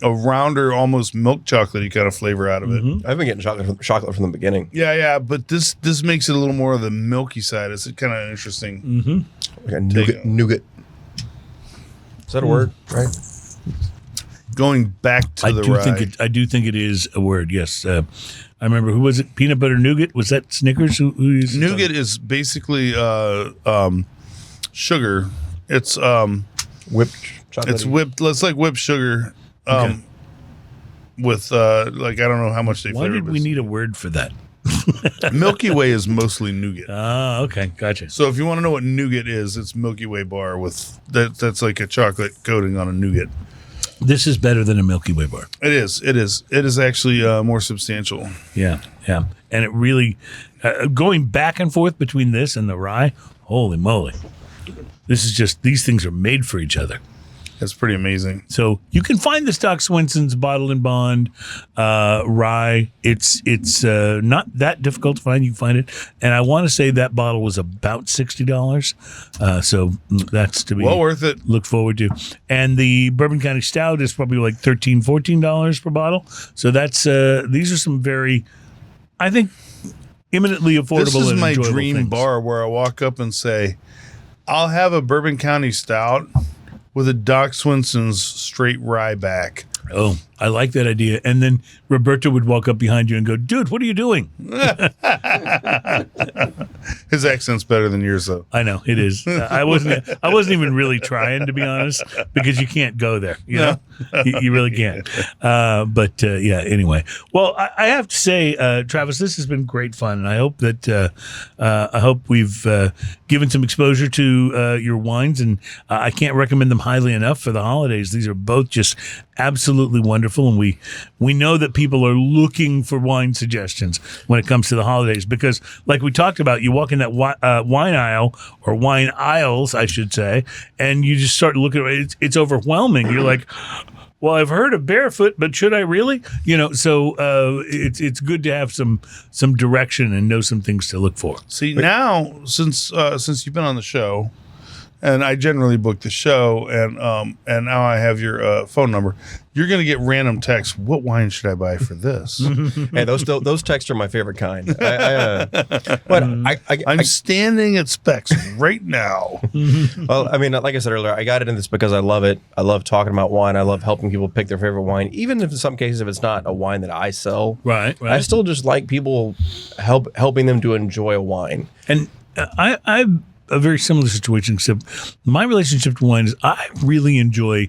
a rounder, almost milk chocolatey kind of flavor out of it.
I've been getting chocolate from the beginning.
Yeah, but this makes it a little more of the milky side. It's kind of interesting.
Like a nougat. Is that a word? Right.
Going back to the rye.
I do think it is a word. Yes. I remember, who was it? Peanut butter nougat? Was that Snickers? Who used
nougat is basically sugar. It's
whipped chocolate.
It's whipped. It's like whipped sugar. With like I don't know how much they.
Why did we need a word for that?
Milky Way is mostly nougat.
Oh, okay, gotcha.
So if you want to know what nougat is, it's Milky Way bar with that's like a chocolate coating on a nougat.
This is better than a Milky Way bar.
It is. It is actually more substantial.
Yeah, and it really going back and forth between this and the rye. Holy moly! This is just, these things are made for each other.
That's pretty amazing.
So you can find the Doc Swinson's Bottle and Bond rye. It's not that difficult to find. You can find it, and I want to say that bottle was about $60. So that's to be
well worth it.
Look forward to. And the Bourbon County Stout is probably like $13, $14 per bottle. So that's these are some very, I think, eminently affordable.
This is
and
my
enjoyable
dream
things.
bar where I walk up and say, "I'll have a Bourbon County Stout with a Doc Swinson's straight rye back."
Oh, I like that idea. And then Roberta would walk up behind you and go, "Dude, what are you doing?"
His accent's better than yours, though.
I know it is. I wasn't even really trying, to be honest, because you can't go there. You know, you really can't. But anyway. Well, I have to say, Travis, this has been great fun, and I hope that we've given some exposure to your wines, and I can't recommend them highly enough for the holidays. These are both just absolutely wonderful, and we know that people are looking for wine suggestions when it comes to the holidays, because like we talked about, you walk in that wine aisle, or wine aisles, I should say, and you just start looking at it. It's overwhelming. You're like, well, I've heard of barefoot, but should I really? So it's good to have some direction and know some things to look for.
See, now since you've been on the show, and I generally book the show, and now I have your phone number, you're going to get random texts. What wine should I buy for this?
Hey, those texts are my favorite kind.
I'm standing at Specs right now.
Well, I mean, like I said earlier, I got into this because I love it. I love talking about wine. I love helping people pick their favorite wine, even if in some cases if it's not a wine that I sell.
Right.
I still just like people helping them to enjoy a wine.
And I'm a very similar situation, except my relationship to wine is I really enjoy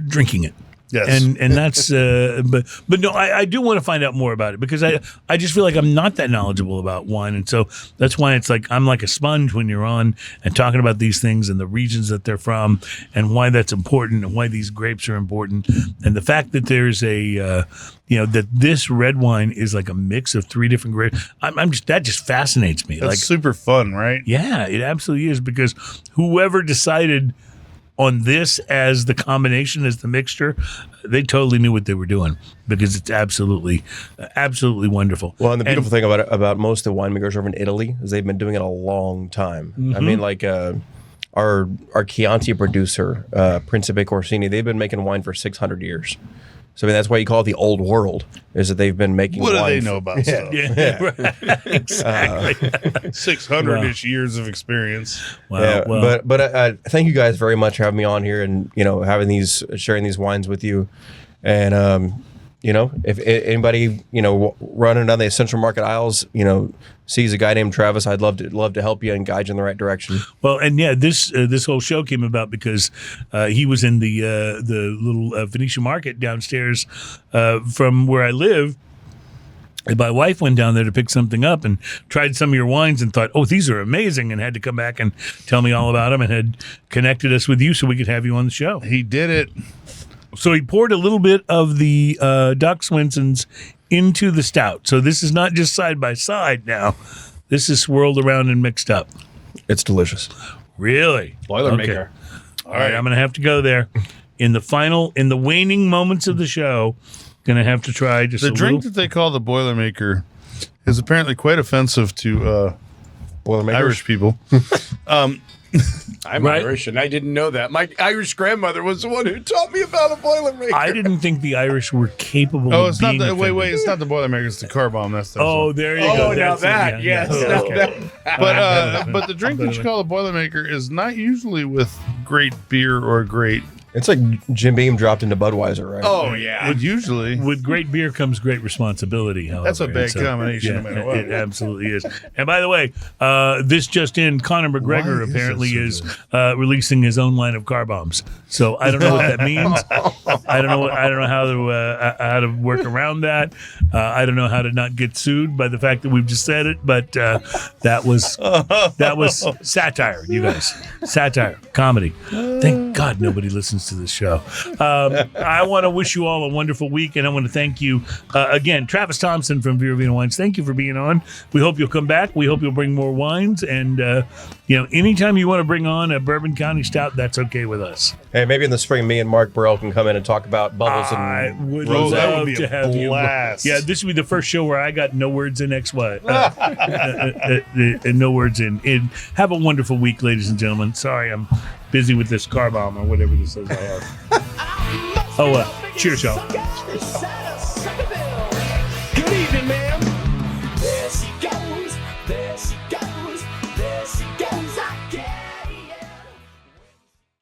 drinking it.
Yes.
And that's but no, I do want to find out more about it because I just feel like I'm not that knowledgeable about wine, and so that's why it's like I'm like a sponge when you're on and talking about these things and the regions that they're from and why that's important and why these grapes are important, and the fact that there's a that this red wine is like a mix of 3 different grapes. I'm just that just fascinates me.
That's
like
super fun, right?
yeah, it absolutely is because whoever decided on this as the combination, as the mixture, they totally knew what they were doing because it's absolutely wonderful.
Well, and the beautiful thing about most of the winemakers over in Italy is they've been doing it a long time. I mean, like our Chianti producer, Principe Corsini, they've been making wine for 600 years. So I mean, that's why you call it the old world, is that they've been making
What do
wine.
they know about stuff?
Yeah, right. Exactly.
600-ish years of experience.
Wow.
Yeah,
Well,
but thank you guys very much for having me on here and sharing these wines with you, and if anybody running down the Essential Market aisles sees a guy named Travis, I'd love to help you and guide you in the right direction.
well, and yeah, this whole show came about because he was in the little Venetian market downstairs from where I live. And my wife went down there to pick something up and tried some of your wines and thought, oh, these are amazing, and had to come back and tell me all about them and had connected us with you so we could have you on the show.
He did it.
So he poured a little bit of the Doc Swinsons into the stout. So this is not just side by side now. This is swirled around and mixed up.
It's delicious.
Really?
Boilermaker.
All right, I'm going to have to go there. In the waning moments of the show, going to have to try just
The
a
drink
little.
that they call the Boilermaker is apparently quite offensive to
Boilermakers.
Irish people.
I'm
Right.
Irish, and I didn't know that. My Irish grandmother was the one who taught me about a Boilermaker.
I didn't think the Irish were capable
Oh,
of
it's not
being
the
offended.
wait. It's not the Boilermaker. It's the car bomb. That's the
Oh, there you go.
Oh, now
That's it,
that,
yeah.
yes.
Yeah,
now
okay.
that.
But the drink that you call a Boilermaker is not usually with great beer or great.
It's like Jim Beam dropped into Budweiser, right?
Oh, yeah.
Would usually.
With great beer comes great responsibility. However.
That's a bad
And
combination, no matter what.
It absolutely is. And by the way, this just in, Conor McGregor
Why is
apparently
that
is
so
releasing his own line of car bombs. So I don't know what that means. I don't know how to work around that. I don't know how to not get sued by the fact that we've just said it. But that was satire, you guys. Satire, comedy. Thank God nobody listens to this show. I want to wish you all a wonderful week, and I want to thank you again, Travis Thompson from Vira Vino Wines. Thank you for being on. We hope you'll come back. We hope you'll bring more wines, and anytime you want to bring on a Bourbon County Stout, that's okay with us.
Hey, maybe in the spring, me and Mark Burrell can come in and talk about bubbles
I
and
would
Rose, that
love
would be
to
a
have
blast.
you. Yeah, this would be the first show where I got no words in XY. No words in. Have a wonderful week, ladies and gentlemen. Sorry, I'm busy with this car bomb or whatever this is I have. Cheers, y'all.